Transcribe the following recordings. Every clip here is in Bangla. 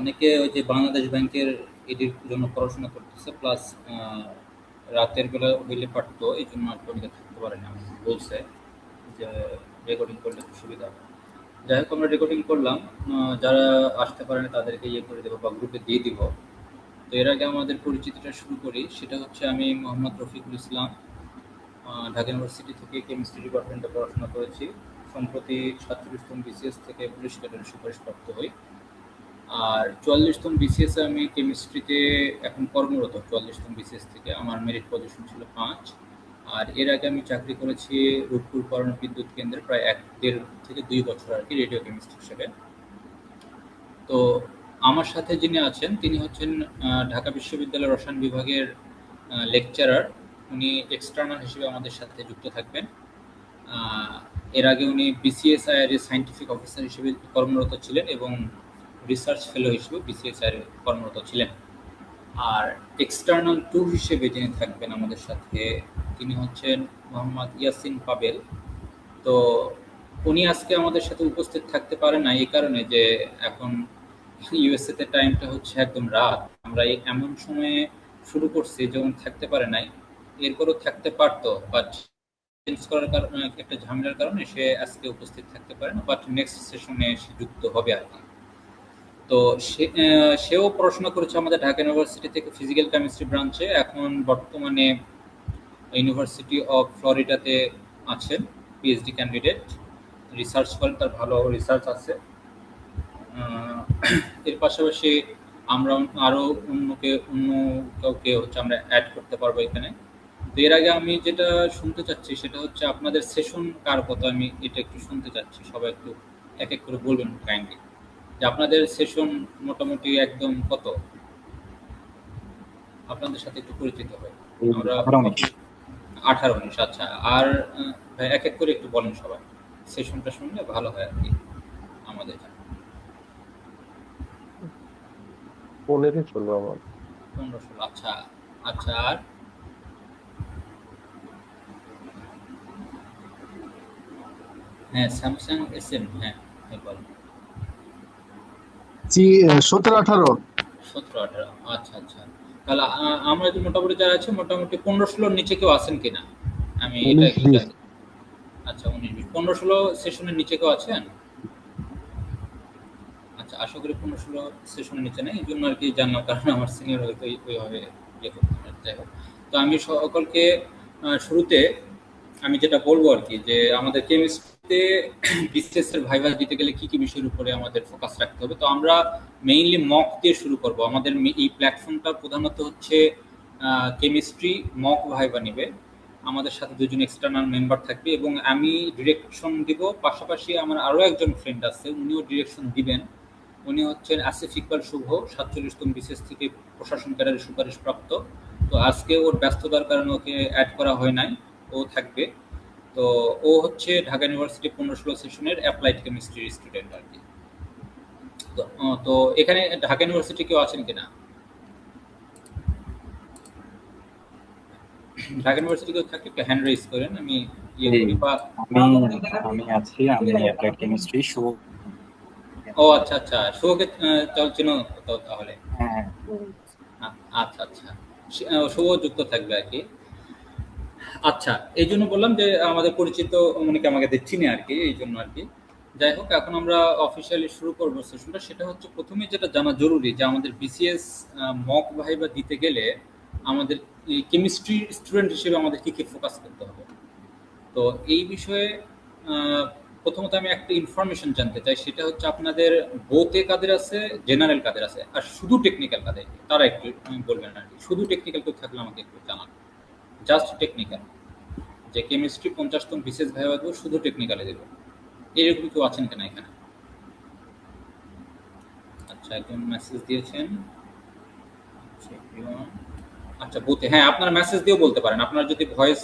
অনেকে ওই যে বাংলাদেশ ব্যাংকের এটির জন্য পড়াশোনা করতেছে, প্লাস রাতের বেলা হইলে পারতো, এই জন্য আর কি অনেকে থাকতে পারে না। আমাকে বলছে যে রেকর্ডিং করলে একটু সুবিধা হবে। যাই হোক, আমরা রেকর্ডিং করলাম। যারা আসতে পারে না তাদেরকে ইয়ে করে দেবো বা গ্রুপে দিয়ে দিব। তো এর আগে আমাদের পরিচিতিটা শুরু করি। সেটা হচ্ছে, আমি মোহাম্মদ রফিকুল ইসলাম, ঢাকা ইউনিভার্সিটি থেকে কেমিস্ট্রি ডিপার্টমেন্টে পড়াশোনা করেছি। সম্প্রতি 47তম বিসিএস থেকে পুলিশ ক্যাডারে সুপারিশপ্রাপ্ত হই। আর 44তম বিসিএস আমি কেমিস্ট্রিতে এখন কর্মরত। 44তম বিসিএস থেকে আমার মেরিট পজিশন ছিল 5। আর এর আগে আমি চাকরি করেছি রূপপুর পরমাণু বিদ্যুৎ কেন্দ্রে প্রায় 1.5 থেকে 2 বছর আর কি, রেডিও কেমিস্ট্রি হিসেবে। তো আমার সাথে যিনি আছেন তিনি হচ্ছেন ঢাকা বিশ্ববিদ্যালয়ের রসায়ন বিভাগের লেকচারার। উনি এক্সটার্নাল হিসেবে আমাদের সাথে যুক্ত থাকবেন। এর আগে উনি বিসিএসআইআর এর সায়েন্টিফিক অফিসার হিসেবে কর্মরত ছিলেন এবং রিসার্চ ফেলো হিসেবে বিসিএসআইআর এর কর্মরত ছিলেন। আর এক্সটার্নাল টু হিসেবে যিনি থাকবেন আমাদের সাথে, তিনি হচ্ছেন মোহাম্মদ ইয়াসিন পাবেল। তো উনি আজকে আমাদের সাথে উপস্থিত থাকতে পারেন না এই কারণে যে এখন ইউএসএ তে টাইমটা হচ্ছে একদম রাত। আমরা এই এমন সময়ে শুরু করছি যেমন থাকতে পারে নাই। এরপরও থাকতে পারতো, বাট চেঞ্জ করার কারণে একটা ঝামেলার কারণে সে আজকে উপস্থিত থাকতে পারে না, বাট নেক্সট সেশনে সে যুক্ত হবে আর কি। তো সেও পড়াশোনা করেছে আমাদের ঢাকা ইউনিভার্সিটি থেকে ফিজিক্যাল কেমিস্ট্রি ব্রাঞ্চে। এখন বর্তমানে ইউনিভার্সিটি অফ ফ্লোরিডাতে আছেন, পিএইচডি ক্যান্ডিডেট। রিসার্চ করেন, তার ভালো রিসার্চ আছে। এর পাশাপাশি আমরা আরও অন্য কাউকে হচ্ছে আমরা অ্যাড করতে পারবো এখানে। তো এর আগে আমি যেটা শুনতে চাচ্ছি সেটা হচ্ছে আপনাদের সেশন কার কত, আমি এটা একটু শুনতে চাচ্ছি। সবাই একটু এক এক করে বলবেন কাইন্ডলি, যে আপনাদের সেশন মোটামুটি একদম কত, আপনাদের সাথে একটু পরিচিত হয়। আমরা 18-19। আচ্ছা। আর ভাই এক এক করে একটু বলেন সবাই, সেশনটা শুনলে ভালো হয় আর কি আমাদের জন্য। 15-16 আমার। 15-16। আচ্ছা। আচ্ছা। আর হ্যাঁ, স্যামসাং এসএম, হ্যাঁ হ্যাঁ বলেন। জি, 17-18। 17-18। আচ্ছা আচ্ছা। তাহলে আমরা যে মোটামুটি যারা আছে মোটামুটি 15-16 নিচে কেউ আছেন কিনা, আমি এটা একটু 19-20। জানি। আচ্ছা, 19-20। 15-16 সেশনের নিচে কেউ আছেন? আচ্ছা, আশা করি 15-16 সেশনের নিচে নেই, এই জন্য আর কি জানলাম, কারণ আমার সিনিয়র হয়তো ওইভাবে ইয়ে করতে পারে। যাই হোক, তো আমি সকলকে শুরুতে আমি যেটা বলবো আর কি, যে আমাদের কেমিস্ট্রিতে বিসিএস এর ভাইভা দিতে গেলে কি কি বিষয়ের উপরে আমাদের ফোকাস রাখতে হবে। তো আমরা মেইনলি মক দিয়ে শুরু করব। আমাদের এই প্ল্যাটফর্মটা প্রধানত হচ্ছে কেমিস্ট্রি মক ভাইভা নিবে। আমাদের সাথে দুজন এক্সটার্নাল মেম্বার থাকবে এবং আমি ডিরেকশন দিব। পাশাপাশি আমার আরও একজন ফ্রেন্ড আছে, উনিও ডিরেকশন দিবেন। উনি হচ্ছেন আসিফ ইকবাল শুভ, 47তম বিসিএস থেকে প্রশাসন ক্যাডারে সুপারিশপ্রাপ্ত। তো আজকে ওর ব্যস্ততার কারণে ওকে অ্যাড করা হয় নাই, ও থাকবে। তো ও হচ্ছে ঢাকা ইউনিভার্সিটি 15-16 সেশনের অ্যাপ্লাইড কেমিস্ট্রির স্টুডেন্ট আর কি। তো এখানে ঢাকা ইউনিভার্সিটি কেউ আছেন কিনা? ঢাকা ইউনিভার্সিটি কেউ থাকলে একটা হ্যান্ড রেজ করেন, আমি ইয়ে করি। বা আমি আমি আছি, আমি অ্যাপ্লাইড কেমিস্ট্রি শুভ। ও আচ্ছা আচ্ছা, শুভকে চল চেনো তো তাহলে। হ্যাঁ, আচ্ছা আচ্ছা, শুভ যুক্ত থাকবে আর কি। আচ্ছা, এই জন্য বললাম যে আমাদের পরিচিত অনেকে আমাকে চিনে আর কি, এই জন্য আর কি। যাই হোক, এখন আমরা অফিসিয়ালি শুরু করবো সেশনটা। সেটা হচ্ছে, প্রথমে যেটা জানা জরুরি যে আমাদের বিসিএস মক ভাইভা দিতে গেলে আমাদের কেমিস্ট্রি স্টুডেন্ট হিসেবে আমাদের কি কি ফোকাস করতে হবে। তো এই বিষয়ে আহ, প্রথমত আমি একটা ইনফরমেশন জানতে চাই। সেটা হচ্ছে, আপনাদের বোতে কাদের আছে, জেনারেল কাদের আছে, আর শুধু টেকনিক্যাল কাদের, তারা একটু বলবেন আর কি। শুধু টেকনিক্যাল কেউ থাকলে আমাকে একটু জানান, জাস্ট টেকনিক্যাল, যে কেমিস্ট্রি 50তম বিশেষ ভাইবা দেবো, শুধু টেকনিক্যালে দেবো, এরকম কেউ আছেন কিনা এখানে? আচ্ছা, একজন মেসেজ দিয়েছেন। আচ্ছা, বুথে, হ্যাঁ আপনারা মেসেজ দিয়েও বলতে পারেন। আপনারা যদি ভয়েস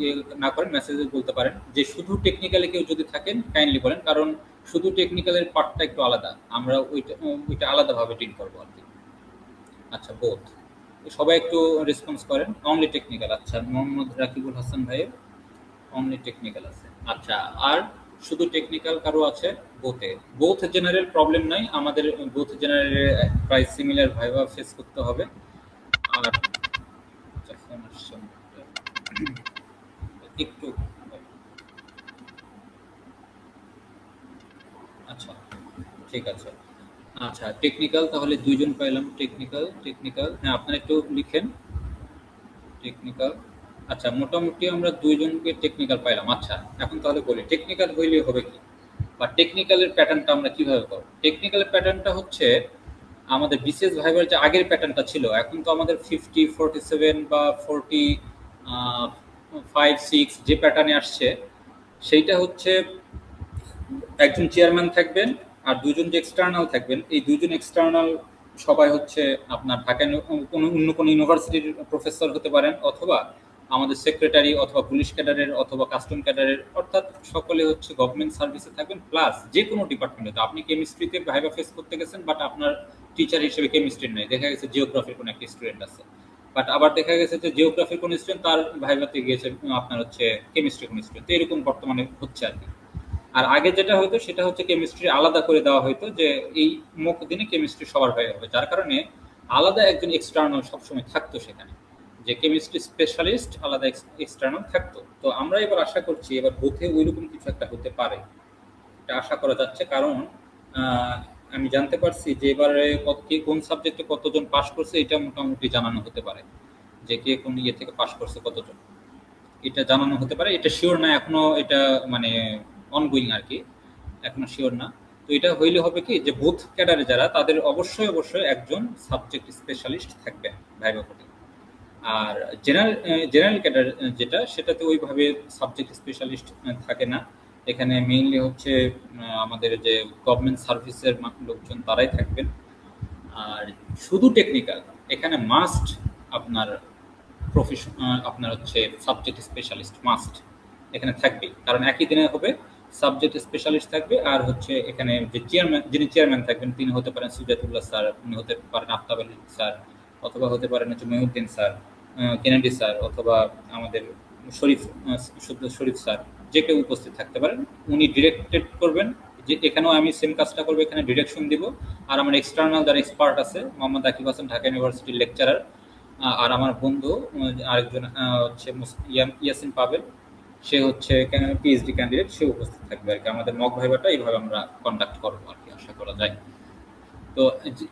ইয়ে না করেন, মেসেজে বলতে পারেন। যে শুধু টেকনিক্যালে কেউ যদি থাকেন কাইন্ডলি বলেন, কারণ শুধু টেকনিক্যালের পার্টটা একটু আলাদা, আমরা ওইটা আলাদাভাবে ডিল করবো আর কি। আচ্ছা, বোথ, সবাই একটু রেসপন্স করেন। Only technical. আচ্ছা, মোহাম্মদ রাকিবুল হাসান ভাইয়ের অনলি টেকনিক্যাল আছে। আচ্ছা, আর শুধু টেকনিক্যাল কারো আছে বোথে। বোথ জেনারেল প্রবলেম নাই, আমাদের বোথ জেনারেল প্রায় সিমিলার ভাইভা ফেস করতে হবে। আর আচ্ছা, ফোন আসছে একটু। আচ্ছা, ঠিক আছে। আচ্ছা, টেকনিক্যাল তাহলে দুইজন পাইলাম। টেকনিক্যাল টেকনিক্যাল হ্যাঁ, আপনারা একটু লিখেন টেকনিক্যাল। আচ্ছা, মোটামুটি আমরা দুইজনকে টেকনিক্যাল পাইলাম। আচ্ছা, এখন তাহলে বলি টেকনিক্যাল হইলে হবে কি, বা টেকনিক্যালের প্যাটার্নটা আমরা কিভাবে করব। টেকনিক্যালের প্যাটার্নটা হচ্ছে আমাদের বিসিএস ভাইবার যে আগের প্যাটার্নটা ছিল, এখন তো আমাদের 50, 47 বা 45, 6 যে প্যাটার্নে আসছে, সেইটা হচ্ছে একজন চেয়ারম্যান থাকবেন আর দুজন যে এক্সটার্নাল থাকবেন। এই দুজন এক্সটার্নাল সবাই হচ্ছে আপনার ঢাকায় কোনো অন্য কোনো ইউনিভার্সিটির প্রফেসর হতে পারেন, অথবা আমাদের সেক্রেটারি, অথবা পুলিশ ক্যাডারের, অথবা কাস্টম ক্যাডারের, অর্থাৎ সকলে হচ্ছে গভর্নমেন্ট সার্ভিসে থাকবেন। প্লাস যে কোনো ডিপার্টমেন্টে, আপনি কেমিস্ট্রিতে ভাইভা ফেস করতে গেছেন, বাট আপনার টিচার হিসেবে কেমিস্ট্রির নেই, দেখা গেছে জিওগ্রাফির কোনো একটা স্টুডেন্ট আছে, বাট আবার দেখা গেছে যে জিওগ্রাফির কোনো স্টুডেন্ট তার ভাইভাতে গিয়েছে আপনার হচ্ছে কেমিস্ট্রি কোনো স্টুডেন্ট। তো এরকম বর্তমানে হচ্ছে আর কি। আর আগে যেটা হতো সেটা হচ্ছে কেমিস্ট্রি আলাদা করে দেওয়া হতো, যে এই মুখ দিনে কেমিস্ট্রি সবার হয়ে হবে, যার কারণে আলাদা একজন এক্সটার্নাল সবসময় থাকতো সেখানে, যে কেমিস্ট্রি স্পেশালিস্ট আলাদা এক্সটার্নাল থাকতো। তো আমরা এবার আশা করছি এবার বোধে ওইরকম কিছু একটা হতে পারে, এটা আশা করা যাচ্ছে। কারণ আমি জানতে পারছি যে এবারে কোন সাবজেক্টে কতজন পাশ করছে এটা মোটামুটি জানানো হতে পারে, যে কে কোন ইয়ে থেকে পাশ করছে কতজন, এটা জানানো হতে পারে। এটা শিওর না এখনো, এটা মানে অনগোয়িং আর কি, এখনো শিওর না। তো এটা হইলে হবে কি, যে বুথ ক্যাডারে যারা, তাদের অবশ্যই অবশ্যই একজন সাবজেক্ট স্পেশালিস্ট থাকবে ভাইভা কোডে। আর জেনারেল জেনারেল ক্যাডার যেটা, সেটাতে ওইভাবে সাবজেক্ট স্পেশালিস্ট থাকে না। এখানে মেইনলি হচ্ছে আমাদের যে গভর্নমেন্ট সার্ভিসের লোকজন তারাই থাকবেন। আর শুধু টেকনিক্যাল, এখানে মাস্ট আপনার প্রফেশন, আপনার হচ্ছে সাবজেক্ট স্পেশালিস্ট মাস্ট এখানে থাকবে। কারণ একই দিনে হবে সাবজেক্ট স্পেশালিস্ট থাকবে, আর হচ্ছে এখানে যে চেয়ারম্যান, যিনি চেয়ারম্যান থাকবেন, তিনি হতে পারেন সুজাতুল্লাহ স্যার, উনি হতে পারেন আফতাব আলী স্যার, অথবা হতে পারেন হচ্ছে মহিউদ্দিন স্যার, কেনেডি স্যার, অথবা আমাদের শরীফ শরীফ স্যার, যে কেউ উপস্থিত থাকতে পারেন। উনি ডিরেক্টেড করবেন, যে এখানেও আমি সেম কাজটা করবো, এখানে ডিরেকশন দিব। আর আমার এক্সটার্নাল যারা এক্সপার্ট আছে, মোহাম্মদ আকিব হাসান ঢাকা ইউনিভার্সিটির লেকচারার, আর আমার বন্ধু আরেকজন হচ্ছে ইয়াসিন পাবেল, সে হচ্ছে পিএইচডি ক্যান্ডিডেট, সে উপস্থিত থাকবে আর কি। আমাদের মক ভাইভাটা এইভাবে আমরা কন্ডাক্ট করবো আর কি, আশা করা যায়। তো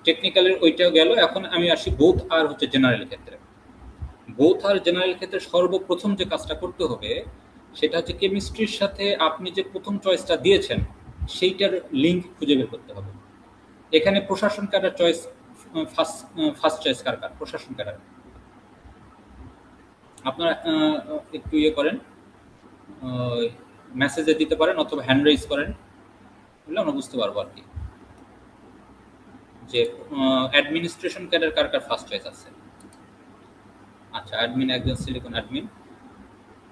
টেকনিক্যালের ওইটাও গেল। এখন আমি আসি বোথ আর হচ্ছে জেনারেল ক্ষেত্রে। বোথ আর জেনারেল ক্ষেত্রে সর্বপ্রথম যে কাজটা করতে হবে সেটা হচ্ছে কেমিস্ট্রির সাথে আপনি যে প্রথম চয়েসটা দিয়েছেন সেইটার লিঙ্ক খুঁজে বের করতে হবে। এখানে প্রশাসন ক্যাডার চয়েস ফার্স্ট চয়েস কার কার? প্রশাসন ক্যাডার। আপনারা একটু ইয়ে করেন, মেসেজে দিতে পারেন অথবা হ্যান্ড রেইজ করেন, বুঝলে আমরা বুঝতে পারবো আর কি, যে অ্যাডমিনিস্ট্রেশন ক্যাডার কার কার ফার্স্ট চয়েস আছে। আচ্ছা, অ্যাডমিন একজন সিলিকন অ্যাডমিন।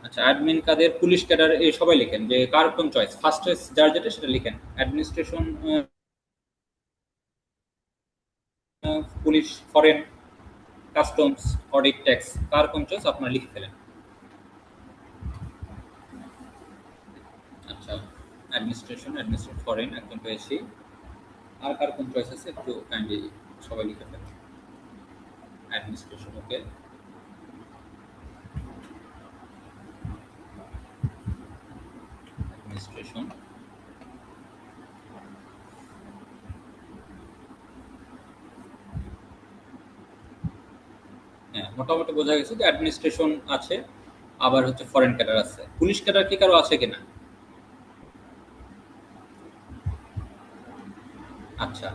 আচ্ছা, অ্যাডমিন কাদের? পুলিশ ক্যাডার, এই সবাই লিখেন যে কার কোন চয়েস, ফার্স্ট চয়েস যার যেটা সেটা লিখেন। Administration, police, foreign, customs, audit, tax, কার কোন চয়েস আপনারা লিখে ফেলেন। আচ্ছা, অ্যাডমিনিস্ট্রেশন, ফরেন একদম পেয়েছি। আর কার কোন চয়েস আছে একটু কাইন্ডলি সবাই লিখে ফেলেন। অ্যাডমিনিস্ট্রেশন, ওকে। অ্যাডমিনিস্ট্রেশন, হ্যাঁ মোটামুটি বোঝা গেছে যে অ্যাডমিনিস্ট্রেশন আছে, আবার হচ্ছে ফরেন ক্যাডার আছে। পুলিশ ক্যাডার কি কারো আছে কিনা? আচ্ছা,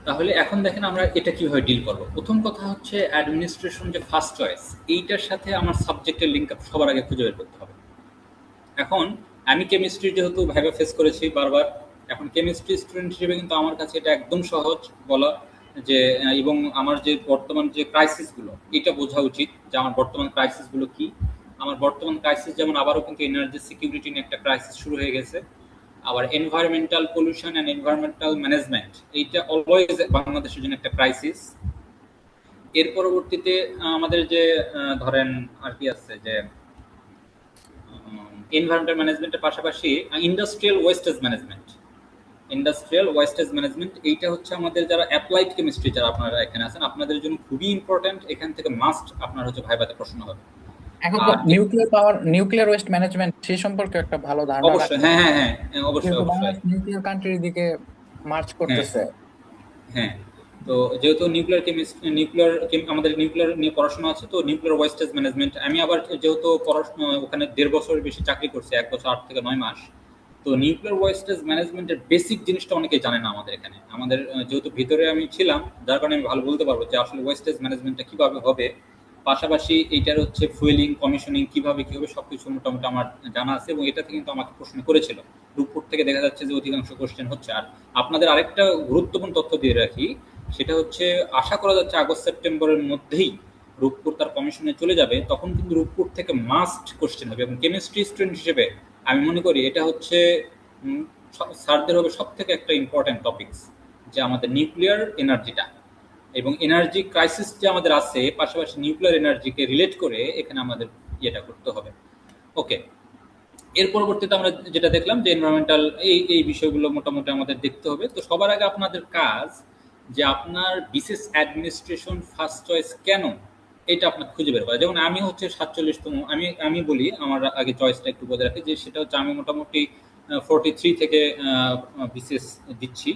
তাহলে এখন দেখেন আমরা এটা কিভাবে ডিল করব। প্রথম কথা হচ্ছে অ্যাডমিনিস্ট্রেশন যে ফার্স্ট চয়েস, এইটার সাথে আমার সাবজেক্টের লিঙ্ক আপ সবার আগে খুঁজে বের করতে হবে। এখন আমি কেমিস্ট্রি যেহেতু ভাইভা ফেস করেছি বারবার, এখন কেমিস্ট্রি স্টুডেন্ট হিসেবে কিন্তু আমার কাছে এটা একদম সহজ বলা, যে এবং আমার যে বর্তমান যে ক্রাইসিসগুলো, এটা বোঝা উচিত যে আমার বর্তমান ক্রাইসিসগুলো কি। আমার বর্তমান ক্রাইসিস যেমন আবারও কিন্তু এনার্জি সিকিউরিটি নিয়ে একটা ক্রাইসিস শুরু হয়ে গেছে। আবার environmental pollution and environmental management, এইটা অলওয়েজ বাংলাদেশের জন্য একটা ক্রাইসিস। এর পরবর্তীতে আমাদের যে ধরেন আর কি আছে, যে এনভায়রনমেন্টাল ম্যানেজমেন্টের পাশাপাশি ইন্ডাস্ট্রিয়াল ওয়েস্টেজ ম্যানেজমেন্ট এইটা হচ্ছে আমাদের যারা অ্যাপ্লাইড কেমিস্ট্রি যারা আপনারা এখানে আছেন আপনাদের জন্য খুবই ইম্পর্টেন্ট। এখান থেকে মাস্ট আপনার হচ্ছে ভাইভাতে প্রশ্ন হবে। এখন তো নিউক্লিয়ার ওয়েস্ট ম্যানেজমেন্ট সেই সম্পর্কে একটা ভালো ধারণা অবশ্যই, হ্যাঁ, অবশ্যই কিন্তু অবশ্যই বাংলাদেশ নিউক্লিয়ার কান্ট্রির দিকে মার্চ করতেছে। হ্যাঁ, তো যেহেতু আমাদের নিউক্লিয়ার নিয়ে পড়াশোনা আছে, তো নিউক্লিয়ার ওয়েস্টেজ ম্যানেজমেন্ট আমি আবার যেহেতু ওখানে 1.5 বছরের বেশি চাকরি করছি, 1 বছর 8 থেকে 9 মাস, তো নিউক্লিয়ার ওয়েস্টেজ ম্যানেজমেন্টের বেসিক জিনিসটা অনেকেই জানে না আমাদের এখানে। আমাদের যেহেতু ভিতরে আমি ছিলাম, যার কারণে আমি ভালো বলতে পারবো যে আসলে ওয়েস্টেজ ম্যানেজমেন্টটা কিভাবে হবে, পাশাপাশি এইটার হচ্ছে ফুয়েলিং, কমিশনিং কিভাবে কি হবে সবকিছু মোটামুটি আমার জানা আছে, এবং এটা থেকে কিন্তু আমাকে প্রশ্ন করেছিল। রূপপুর থেকে দেখা যাচ্ছে যে অধিকাংশ কোশ্চেন হচ্ছে। আর আপনাদের আরেকটা গুরুত্বপূর্ণ তথ্য দিয়ে রাখি, সেটা হচ্ছে আশা করা যাচ্ছে আগস্ট সেপ্টেম্বরের মধ্যেই রূপপুর তার কমিশনে চলে যাবে, তখন কিন্তু রূপপুর থেকে মাস্ট কোশ্চেন হবে। এবং কেমিস্ট্রি স্টুডেন্ট হিসেবে আমি মনে করি এটা হচ্ছে স্যারদের হবে সব থেকে একটা ইম্পর্টেন্ট টপিকস, যে আমাদের নিউক্লিয়ার এনার্জিটা এবং এনার্জি ক্রাইসিস যে আমাদের আছে, পাশাপাশি নিউক্লিয়ার এনার্জিকে রিলেট করে এখানে আমাদের ইয়েটা করতে হবে। ওকে, এর পরবর্তীতে আমরা যেটা দেখলাম যে এনভায়রনমেন্টাল এই বিষয়গুলো মোটামুটি আমাদের দেখতে হবে। তো সবার আগে আপনাদের কাজ যে আপনার বিসিএস অ্যাডমিনিস্ট্রেশন ফার্স্ট চয়েস কেন, এটা আপনার খুঁজে বের করা। যেমন আমি হচ্ছে 47তম, আমি বলি আমার আগে চয়েসটা একটু বলে রাখি, যে সেটা হচ্ছে আমি মোটামুটি 43 থেকে বিসিএস দিচ্ছি।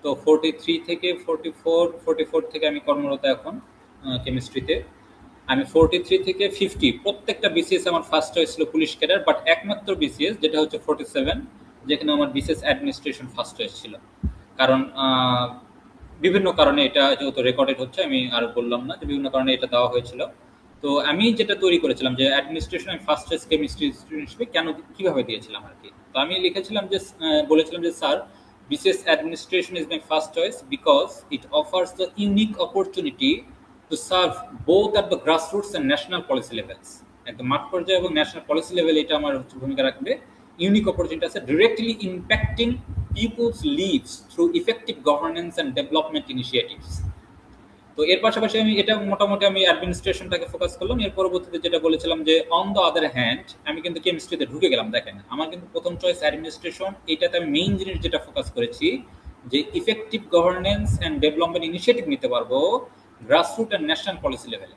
তো 43 থেকে 44 থেকে আমি কর্মরত এখন কেমিস্ট্রিতে। আমি 43 থেকে 50 প্রত্যেকটা বিসিএস আমার ফার্স্ট চয়েস ছিল পুলিশ ক্যাডার, বাট একমাত্র বিসিএস যেটা হচ্ছে 47, যেখানে আমার বিসিএস অ্যাডমিনিস্ট্রেশন ফার্স্ট চয়েস ছিল। কারণ বিভিন্ন কারণে এটা যেহেতু রেকর্ডেড হচ্ছে, আমি আর বললাম না যে বিভিন্ন কারণে এটা দেওয়া হয়েছিল। তো আমি যেটা তৈরি করেছিলাম যে অ্যাডমিনিস্ট্রেশন আমি ফার্স্ট চয়েস কেমিস্ট্রি স্টুডেন্ট হিসেবে কেন কিভাবে দিয়েছিলাম আর কি। তো আমি লিখেছিলাম যে বলেছিলাম যে sir, BCS administration is my first choice because it offers the unique opportunity to serve both at the grassroots and national policy levels. একদম মাঠ পর্যায়ে এবং ন্যাশনাল পলিসি লেভেলে এটা আমার হচ্ছে ভূমিকা রাখবে। ইউনিক অপরচুনিটি আছে directly impacting people's lives through effective governance and development initiatives. তো এর পাশাপাশি আমি এটা মোটামুটি আমি অ্যাডমিনিস্ট্রেশনটাকে ফোকাস করলাম। এর পরবর্তীতে যেটা বলেছিলাম যে অন দ্য আদার হ্যান্ড আমি কিন্তু কেমিস্ট্রিতে ঢুকে গেলাম। দেখেন আমার কিন্তু প্রথম চয়েস অ্যাডমিনিস্ট্রেশন, এটাতে আমি মেইন জিনিস যেটা ফোকাস করেছি যে effective governance and development initiative নিতে পারবো গ্রাসরুট অ্যান্ড ন্যাশনাল পলিসি লেভেলে।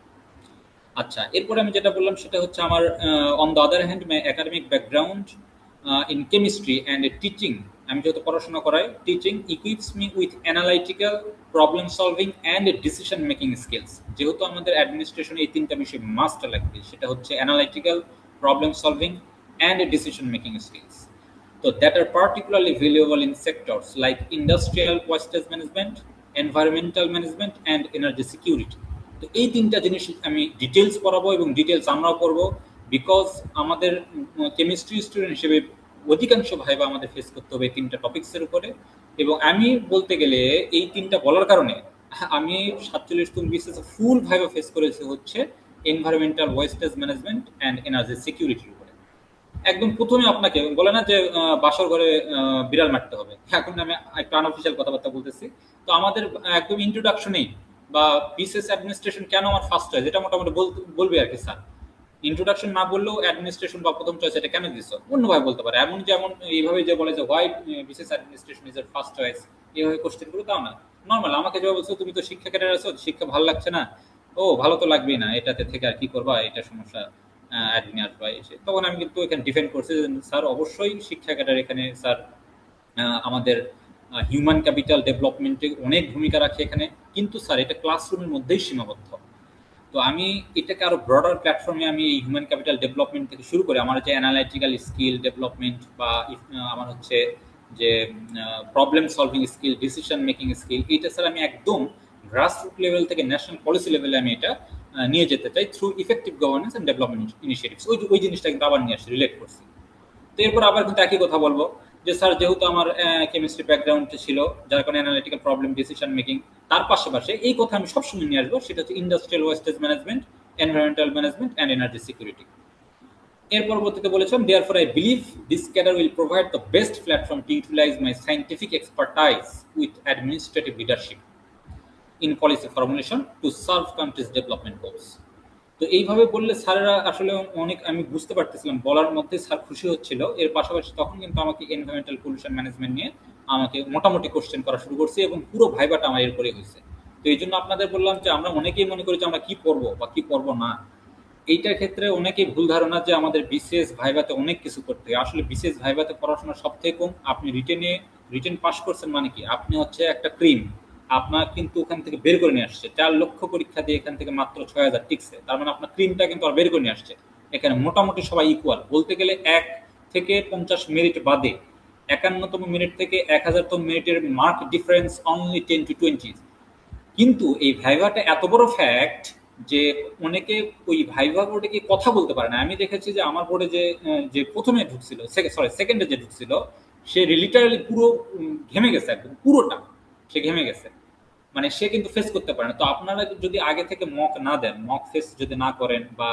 আচ্ছা, এরপরে আমি যেটা বললাম সেটা হচ্ছে আমার on the other hand my academic background in chemistry and teaching, আমি যেহেতু পড়াশোনা করাই, teaching equips me with analytical, problem solving and decision making skills. যেহেতু আমাদের অ্যাডমিনিস্ট্রেশনে এই তিনটা বিষয় মাস্ট লাগবে, সেটা হচ্ছে analytical, problem solving and decision making skills. তো that are particularly valuable in sectors like industrial wastage management, environmental management and energy security. তো এই তিনটা জিনিস আমি ডিটেলস পড়াবো এবং ডিটেলস আমরাও পড়বো, বিকজ আমাদের কেমিস্ট্রি স্টুডেন্ট হিসেবে অধিকাংশ ভাইবা আমাদের ফেস করতে হবে এই তিনটা টপিক্সের উপরে। এবং আমি বলতে গেলে এই তিনটা বলার কারণে আমি 47তম বিসিএস ফুল ভাইবা ফেস করেছি হচ্ছে environmental wastage management and energy সিকিউরিটির উপরে। একদম প্রথমে আপনাকে বলে না যে বাসর ঘরে বিড়াল মারতে হবে, এখন আমি একটা আনঅফিসিয়াল কথাবার্তা বলতেছি। তো আমাদের একদম ইন্ট্রোডাকশনেই বা বিসিএস অ্যাডমিনিস্ট্রেশন কেন আমার ফার্স্ট চয়েস এটা মোটামুটি বলবে আর কি। স্যার ইন্ট্রোডাকশন না বললেও অ্যাডমিনিস্ট্রেশন বা প্রথম চয়েস এটা কেন দিছো অন্যভাবে বলতে পারে, এমন যেমন এইভাবে যে বলে যে হোয়াই বিসিএস অ্যাডমিনিস্ট্রেশন ইজ এর ফার্স্ট চয়েস, এইভাবে কোশ্চেন গুলো তাও না। নর্মাল আমাকে যেভাবে বলছো তুমি তো শিক্ষা ক্যাডার আছো, শিক্ষা ভালো লাগছে না, ও ভালো তো লাগবেই না, এটাতে থেকে আর কি করবা, এটা সমস্যা অ্যাডমিন আসবা এসে। তখন আমি কিন্তু এখানে ডিফেন্ড করছি যে স্যার অবশ্যই শিক্ষা ক্যাডার এখানে স্যার আমাদের হিউম্যান ক্যাপিটাল ডেভেলপমেন্টে অনেক ভূমিকা রাখে এখানে, কিন্তু স্যার এটা ক্লাসরুমের মধ্যেই সীমাবদ্ধ। তো আমি এটাকে আরো ব্রডার প্ল্যাটফর্মে আমি এই হিউম্যান ক্যাপিটাল ডেভেলপমেন্ট থেকে শুরু করে আমার যে অ্যানালাইটিক্যাল স্কিল ডেভেলপমেন্ট বা আমার হচ্ছে যে problem solving skill, decision making skill, এইটা স্যার আমি একদম গ্রাসরুট লেভেল থেকে ন্যাশনাল পলিসি লেভেলে আমি এটা নিয়ে যেতে চাই through effective governance and development initiatives. ওই জিনিসটা কিন্তু আবার নিয়ে আসছি, রিলেট করছি। তো এরপর আবার কিন্তু একই কথা বলবো যে স্যার যেহেতু আমার কেমিস্ট্রি ব্যাকগ্রাউন্ড ছিল, যার কারণে অ্যানালিটিক্যাল প্রবলেম, ডিসিশন মেকিং, তার পাশাপাশি এই কথা আমি সবসময় নিয়ে আসবো, সেটা হচ্ছে industrial wastage management, environmental management and energy security. এর পরবর্তীতে বলেছিলাম therefore I believe this cadre will provide the best platform to utilize my scientific expertise with administrative leadership in policy formulation to serve country's development goals. তো এইভাবে বললে স্যারেরা আসলে অনেক, আমি বুঝতে পারতেছিলাম বলার মধ্যে স্যার খুশি হচ্ছিল। এর পাশাপাশি তখন কিন্তু আমাকে এনভায়রনমেন্টাল পলিউশন ম্যানেজমেন্ট নিয়ে আমাকে মোটামুটি কোশ্চেন করা শুরু করছে এবং পুরো ভাইবাটা আমার এরপরে হয়েছে। তো এই জন্য আপনাদের বললাম যে আমরা অনেকেই মনে করি যে আমরা কি পড়বো বা কি পড়বো না। এইটার ক্ষেত্রে অনেকেই ভুল ধারণা যে আমাদের বিসিএস ভাইভাতে অনেক কিছু করতে হয়। আসলে বিসিএস ভাইভাতে পড়াশোনা সব থেকে কম। আপনি রিটেন পাস করছেন মানে কি, আপনি হচ্ছে একটা ক্রিম। আপনার কিন্তু ওখান থেকে বের করে নিয়ে আসছে 4 লক্ষ পরীক্ষা দিয়ে এখান থেকে মাত্র 6,000 টিকছে, তার মানে আপনার ক্রিমটা কিন্তু আর বের করে নিয়ে আসছে। এখানে মোটামুটি সবাই ইকুয়াল বলতে গেলে, 1 থেকে 50 মিনিট বাদে 51তম মিনিট থেকে 1000তম মিনিটের মার্ক ডিফারেন্স অনলি 10 to 20। কিন্তু এই ভাইভাটা এত বড় ফ্যাক্ট যে অনেকে ওই ভাইভা বোর্ডে গিয়ে কথা বলতে পারে না। আমি দেখেছি যে আমার বোর্ডে যে প্রথমে ঢুকছিল, সেকেন্ডে যে ঢুকছিল, সে লিটারালি পুরো ঘেমে গেছে, একদম পুরোটা সে ঘেমে গেছে। মানে সে কিন্তু ফেস করতে পারে না। তো আপনারা যদি আগে থেকে মক না দেন, মক ফেস যদি না করেন, বা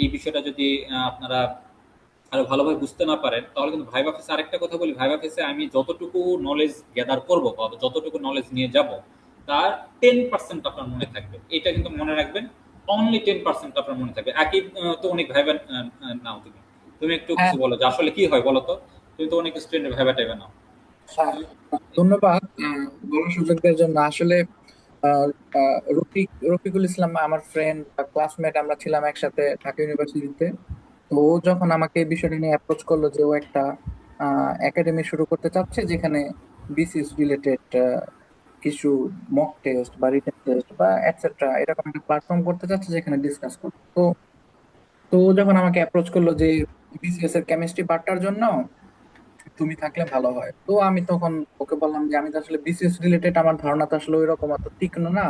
এই বিষয়টা যদি আপনারা আরো ভালোভাবে বুঝতে না পারেন, তাহলে কিন্তু ভাইভা ফেসে, আরেকটা কথা বলি, ভাইভা ফেসে আমি যতটুকু নলেজ গ্যাদার করবো বা যতটুকু নলেজ নিয়ে যাব, তার 10% আপনার মনে থাকবে। এটা কিন্তু মনে রাখবেন, অনলি 10% আপনার মনে থাকবে। একই তো অনেক ভাইভা নাও, তুমি তুমি একটু হ্যাঁ, কিছু বলো যে আসলে কি হয় বলো তো। তুমি তো অনেক স্টুডেন্টের ভাইভা টাইভা নাও। হ্যাঁ, ধন্যবাদ বলার সুযোগ দেওয়ার জন্য। আসলে আহ, রফিকুল ইসলাম আমার ফ্রেন্ড বা ক্লাসমেট, আমরা ছিলাম একসাথে ঢাকা ইউনিভার্সিটিতে। তো ও যখন আমাকে এই বিষয়টা নিয়ে অ্যাপ্রোচ করলো যে ও একটা একাডেমি শুরু করতে চাচ্ছে যেখানে বিসিএস রিলেটেড কিছু মক টেস্ট বা রিটেন টেস্ট বা এটসেট্রা এরকম একটা প্ল্যাটফর্ম করতে চাচ্ছে যেখানে ডিসকাস করবো। তো তো ও যখন আমাকে অ্যাপ্রোচ করলো যে বিসিএস এর কেমিস্ট্রি পার্টটার জন্য তুমি থাকলে ভালো হয়, তো আমি তখন ওকে বললাম যে আমি তো আসলে বিসিএস রিলেটেড, আমার ধারণা তো আসলে ওই রকম অত তীক্ষ্ণ না,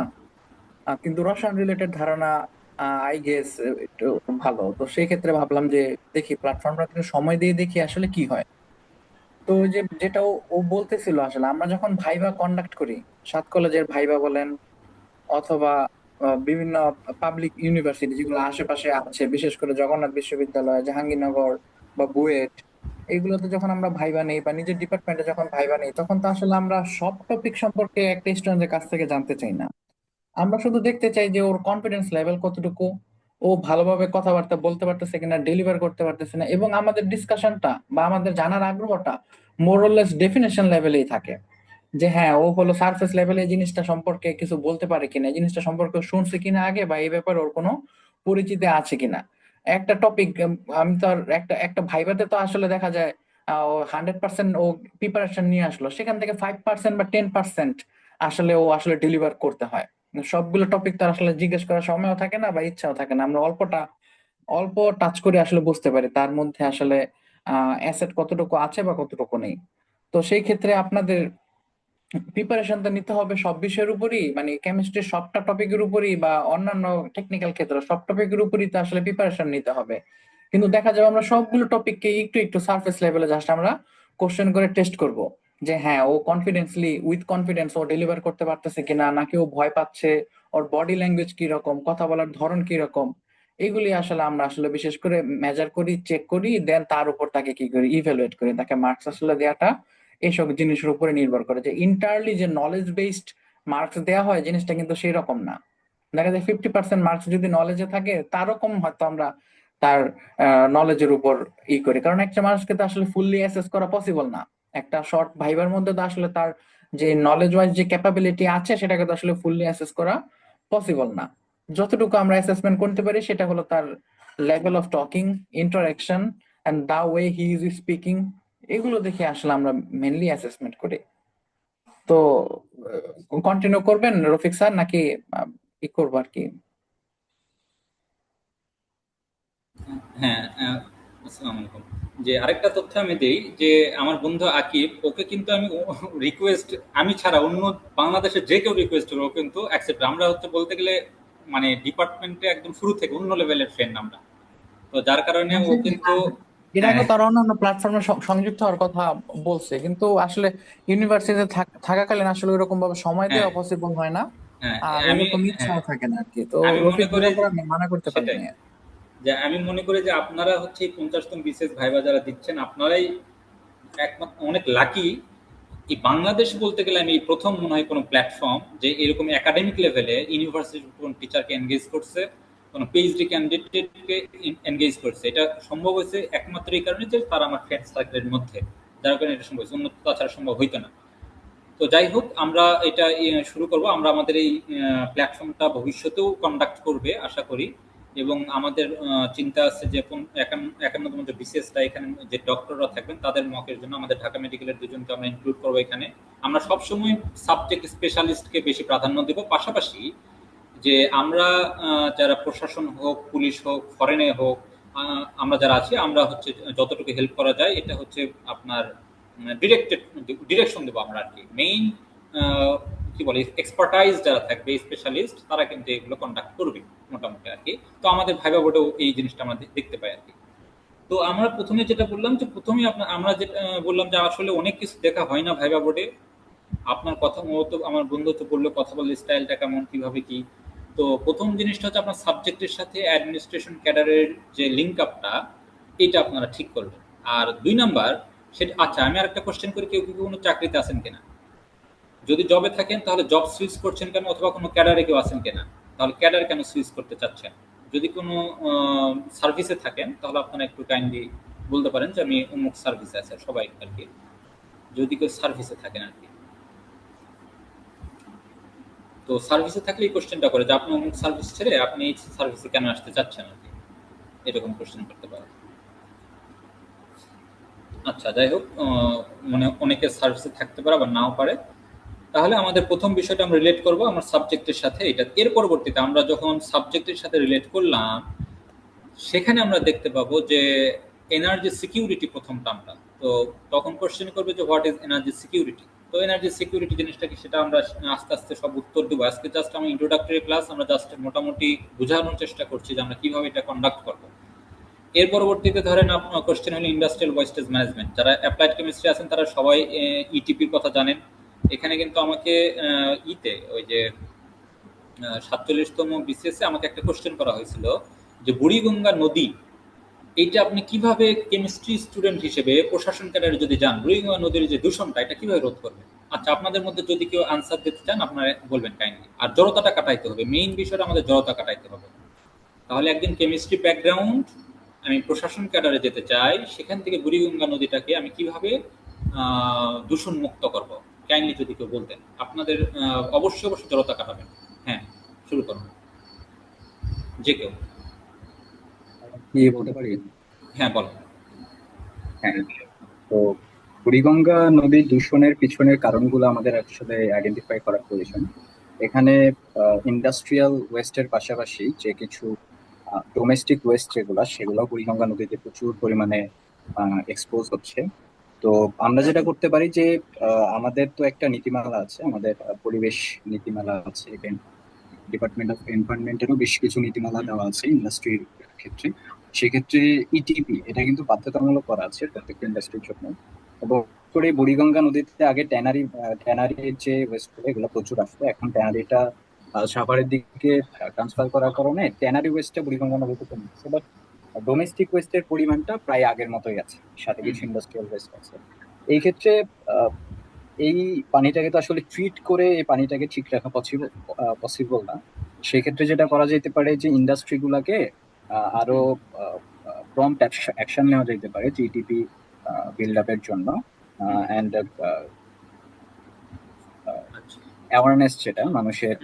কিন্তু রসায়ন রিলেটেড ধারণা আই গেস একটু ভালো। তো সেই ক্ষেত্রে ভাবলাম যে দেখি প্ল্যাটফর্মটা একটু সময় দিয়ে দেখি আসলে কি হয়। তো ওই যে যেটা ও বলতেছিল, আসলে আমরা যখন ভাইবা কন্ডাক্ট করি, সাত কলেজের ভাইবা বলেন অথবা বিভিন্ন পাবলিক ইউনিভার্সিটি যেগুলো আশেপাশে আছে, বিশেষ করে জগন্নাথ বিশ্ববিদ্যালয়, জাহাঙ্গীরনগর বা বুয়েট, এগুলোতে যখন আমরা ভাইবা নেই বা নিজের ডিপার্টমেন্টে যখন ভাইবা নেই, তখন তো আসলে আমরা সব টপিক সম্পর্কে একটা স্টুডেন্টের কাছ থেকে জানতে চাই না। আমরা শুধু দেখতে চাই যে ওর কনফিডেন্স লেভেল কতটুকু, ও ভালোভাবে কথাবার্তা বলতে পারতেছে কিনা, ডেলিভার করতে পারতেছে না, এবং আমাদের ডিসকাশনটা বা আমাদের জানার আগ্রহটা মোরলেস ডেফিনেশন লেভেলেই থাকে। যে হ্যাঁ, ও হলো সারফেস লেভেলে এই জিনিসটা সম্পর্কে কিছু বলতে পারে কিনা, এই জিনিসটা সম্পর্কে শুনছে কিনা আগে, বা এই ব্যাপারে ওর কোনো পরিচিতি আছে কিনা। একটা টপিক, আমি তো আর একটা একটা ভাইভাতে তো আসলে দেখা যায় ও 100% ও প্রিপারেশন নিয়ে আসলো, সেখান থেকে 5% বা 10% আসলে ও আসলে ডেলিভার করতে হয়। সবগুলো টপিক তো আর আসলে জিজ্ঞেস করার সময়ও থাকে না বা ইচ্ছাও থাকে না। আমরা অল্প টাচ করে আসলে বুঝতে পারি তার মধ্যে আসলে অ্যাসেট কতটুকু আছে বা কতটুকু নেই। তো সেই ক্ষেত্রে আপনাদের প্রিপারেশন তো নিতে হবে সব বিষয়ের উপরই, মানে কেমিস্ট্রির সবটা টপিকের উপরই বা অন্যান্য টেকনিক্যাল ক্ষেত্রে সব টপিকের উপরই তো আসলে প্রিপারেশন নিতে হবে। কিন্তু দেখা যাবে আমরা সবগুলো টপিককে একটু একটু সারফেস লেভেলে জাস্ট আমরা কোশ্চেন করে টেস্ট করব, যে হ্যাঁ ও উইথ কনফিডেন্স ও ডেলিভার করতে পারতেছে কিনা, নাকি ও ভয় পাচ্ছে, ওর বডি ল্যাঙ্গুয়েজ কি রকম, কথা বলার ধরন কি রকম। এগুলি আসলে আমরা আসলে বিশেষ করে মেজার করি, চেক করি, দেন তার উপর তাকে কি করি, ইভ্যালুয়েট করি, তাকে মার্কস আসলে দেওয়াটা এইসব জিনিসের উপরে নির্ভর করে। যে ইন্টারলি যে নলেজ বেসড মার্কস দেওয়া হয়, জিনিসটা কিন্তু সেই রকম না। দেখা যায় 50% মার্কস যদি নলেজে থাকে, তার রকম হয়তো আমরা তার নলেজের উপর করি, কারণ একটা মানুষকে তো আসলে ফুললি অ্যাসেস করা পসিবল না। একটা শর্ট ভাইবার মধ্যে তো আসলে তার যে নলেজ ওয়াইজ যে ক্যাপাবিলিটি আছে সেটাকে তো আসলে ফুললি অ্যাসেস করা পসিবল না। যতটুকু আমরা অ্যাসেসমেন্ট করতে পারি সেটা হলো তার level of talking, interaction, and the way he is speaking. এগুলো দেখে আসলে আমরা মেনলি অ্যাসেসমেন্ট করি। তো কন্টিনিউ করবেন রফিক স্যার, নাকি কি করবো আর কি? হ্যাঁ, আসসালামু আলাইকুম। যে আরেকটা তথ্য আমি দেই, যে আমার বন্ধু আকিব, ওকে কিন্তু আমি রিকোয়েস্ট, আমি ছাড়া অন্য বাংলাদেশের যে কেউ রিকোয়েস্ট করবে ও কিন্তু অ্যাকসেপ্ট। আমরা হচ্ছে বলতে গেলে মানে ডিপার্টমেন্টে একদম শুরু থেকে অন্য লেভেলের ফ্রেন্ড আমরা। তো যার কারণে ও কিন্তু এর হ্যাঁ, আগে তারা অন্যান্য প্ল্যাটফর্মে সংযুক্ত হওয়ার কথা বলছে, কিন্তু আসলে ইউনিভার্সিটিতে থাকাকালীন আসলে ওইরকম ভাবে সময় হ্যাঁ, দেওয়া পসিবল হয় না, হ্যাঁ, আর আমি ওইরকম হ্যাঁ, ইচ্ছাও থাকে না আর কি। তো আমি মনে রফিক করি বলার পর আমি মানা করতে সেটাই, পারিনি। যে আমি মনে করি যে আপনারা হচ্ছে এই 50তম বিশেষ ভাইবা যারা দিচ্ছেন, আপনারাই একমাত্র অনেক লাকি। এই বাংলাদেশ বলতে গেলে আমি এই প্রথম মনে হয় কোনো প্ল্যাটফর্ম যে এরকম একাডেমিক লেভেলে ইউনিভার্সিটির কোন টিচারকে এনগেজ করছে কোনো পিএইচডি ক্যান্ডিডেটকে এনগেজ করছে। এটা সম্ভব হয়েছে একমাত্র এই কারণে যে তারা আমার ফ্রেন্ড সার্কেলের মধ্যে, যার কারণে এটা সম্ভব হয়েছে, অন্য তাছাড়া সম্ভব হইতো না। তো যাই হোক, আমরা এটা শুরু করব। আমরা আমাদের এই প্ল্যাটফর্মটা ভবিষ্যতেও কন্ডাক্ট করবে আশা করি, এবং আমাদের চিন্তা আছে যে 51তম যে বিসিএসটা, এখানে যে ডক্টররা থাকবেন তাদের মকের জন্য আমাদের ঢাকা মেডিকেলের দুজনকে আমরা ইনক্লুড করবো এখানে। আমরা সবসময় সাবজেক্ট স্পেশালিস্টকে বেশি প্রাধান্য দেব। পাশাপাশি যে আমরা যারা প্রশাসন হোক, পুলিশ হোক, ফরেনে হোক, আমরা যারা আছি, আমরা হচ্ছে যতটুকু হেল্প করা যায় এটা হচ্ছে আপনার ডিরেকশন দেবো আমরা আর কি। মেইন কি বলে এক্সপার্টাইজ যারা থাকবে, স্পেশালিস্ট, তারা কিন্তু এগুলো কন্ডাক্ট করবে মোটামুটি আর কি। তো আমাদের ভাইবা বোর্ডেও এই জিনিসটা আমরা দেখতে পাই আর কি। তো আমরা প্রথমে যেটা বললাম যে প্রথমে আমরা যেটা বললাম যে আসলে অনেক কিছু দেখা হয় না ভাইবা বোর্ডে। আপনার কথা মতো আমার বন্ধু তো বললো কথা বলার স্টাইলটা কেমন, কিভাবে কি। তো প্রথম জিনিসটা হচ্ছে আপনার সাবজেক্টের সাথে অ্যাডমিনিস্ট্রেশন ক্যাডারের যে লিঙ্ক আপটা, এটা আপনারা ঠিক করবেন। আর 2 নাম্বার, সেটা আচ্ছা আমি আরেকটা কোশ্চেন করি, কেউ কি কোনো চাকরিতে আছেন কিনা? যদি জবে থাকেন তাহলে জব সুইচ করছেন কেন, অথবা কোনো ক্যাডারে কেউ আছেন কিনা? তাহলে ক্যাডার কেন সুইচ করতে চাচ্ছেন? যদি কোনো সার্ভিসে থাকেন তাহলে আপনারা একটু কাইন্ডলি বলতে পারেন যে আমি অমুক সার্ভিসে আছি, সবাই আর কি, যদি কেউ সার্ভিসে থাকেন আর কি। তো সার্ভিসে থাকলে এই কোশ্চেনটা করে যে আপনি অমুক সার্ভিস ছেড়ে আপনি এই সার্ভিসে কেন আসতে চাচ্ছেন আর কি, এরকম কোশ্চেন করতে পারেন। আচ্ছা যাই হোক, মানে অনেকে সার্ভিসে থাকতে পারে আবার নাও পারে। তাহলে আমাদের প্রথম বিষয়টা আমরা রিলেট করব আমার সাবজেক্টের সাথে। এটা এর পরবর্তীতে আমরা যখন সাবজেক্টের সাথে রিলেট করলাম, সেখানে আমরা দেখতে পাবো যে এনার্জি সিকিউরিটি প্রথম টার্মটা। তো তখন কোশ্চেন করবে যে হোয়াট ইজ এনার্জি সিকিউরিটি। তো এনার্জি সিকিউরিটি জিনিসটা কি, সেটা আমরা আস্তে আস্তে সব উত্তর দেবো। আজকে জাস্ট আমি ইন্ট্রোডাক্টরি ক্লাস, আমরা জাস্ট মোটামুটি বোঝানোর চেষ্টা করছি যে আমরা কিভাবে এটা কন্ডাক্ট করব। এর পরবর্তীতে ধরেন আপনার কোশ্চেন হলো ইন্ডাস্ট্রিয়াল ওয়েস্টেজ ম্যানেজমেন্ট। যারা অ্যাপ্লাইড কেমিস্ট্রি আছেন তারা সবাই ইটিপির কথা জানেন। এখানে কিন্তু আমাকে ওই যে 47তম বিসিএসে আমাকে একটা কোশ্চেন করা হয়েছিল যে বুড়িগঙ্গা নদী, এইটা আপনি কিভাবে কেমিস্ট্রি স্টুডেন্ট হিসেবে প্রশাসন ক্যাডারে যদি যান, বুড়িগঙ্গা নদীর যে দূষণটা, এটা কিভাবে রোধ করবেন? আচ্ছা আপনাদের মধ্যে যদি কেউ আনসার দিতে চান আপনারা বলবেন কাইন্ডলি। আর জড়তাটা কাটাইতে হবে, মেইন বিষয়টা আমাদের জড়তা কাটাইতে হবে। তাহলে একদিন কেমিস্ট্রি ব্যাকগ্রাউন্ড, আমি প্রশাসন ক্যাডারে যেতে চাই, সেখান থেকে বুড়িগঙ্গা নদীটাকে আমি কিভাবে দূষণ মুক্ত করব, কাইন্ডলি যদি কেউ বলতেন। আপনাদের অবশ্যই অবশ্যই জড়তা কাটাবেন। হ্যাঁ শুরু করুন, যে কেউ। কি বলতে পারি? হ্যাঁ বলো। হ্যাঁ, তো বুড়িগঙ্গা নদীর দূষণের পিছনের কারণগুলো আমাদের আসলে আইডেন্টিফাই করা প্রয়োজন। এখানে ইন্ডাস্ট্রিয়াল ওয়েস্টের পাশাপাশি যে কিছু ডোমেস্টিক ওয়েস্ট সেগুলো বুড়িগঙ্গা নদীতে প্রচুর পরিমাণে এক্সপোজ হচ্ছে। তো আমরা যেটা করতে পারি যে আমাদের তো একটা নীতিমালা আছে, আমাদের পরিবেশ নীতিমালা আছে, ডিপার্টমেন্ট অফ এনভায়রনমেন্টেরও বেশ কিছু নীতিমালা দেওয়া আছে ইন্ডাস্ট্রির ক্ষেত্রে। সেক্ষেত্রে ইটিপি এটা কিন্তু বাধ্যতামূলক করা আছে প্রত্যেকটা ইন্ডাস্ট্রির জন্য। এবং করে বুড়িগঙ্গা নদীতে আগে ট্যানারির যে ওয়েস্ট এগুলো প্রচুর আসতো, এখন ট্যানারিটা সাভারের দিকে ট্রান্সফার করার কারণে ট্যানারি ওয়েস্টটা বুড়িগঙ্গা নদীতে কমে গেছে, বাট ডোমেস্টিক ওয়েস্টের পরিমাণটা প্রায় আগের মতোই আছে, সাথে কিছু ইন্ডাস্ট্রিয়াল ওয়েস্ট আছে। এই ক্ষেত্রে এই পানিটাকে তো আসলে ট্রিট করে এই পানিটাকে ঠিক রাখা পসিবল না। সেক্ষেত্রে যেটা করা যেতে পারে যে ইন্ডাস্ট্রি গুলাকে আরো প্রম্পট অ্যাকশন নেওয়া যেতে পারে জিটিপি বিল্ড আপের জন্য, অ্যান্ড অ্যাওয়ারনেস, যেটা মানুষের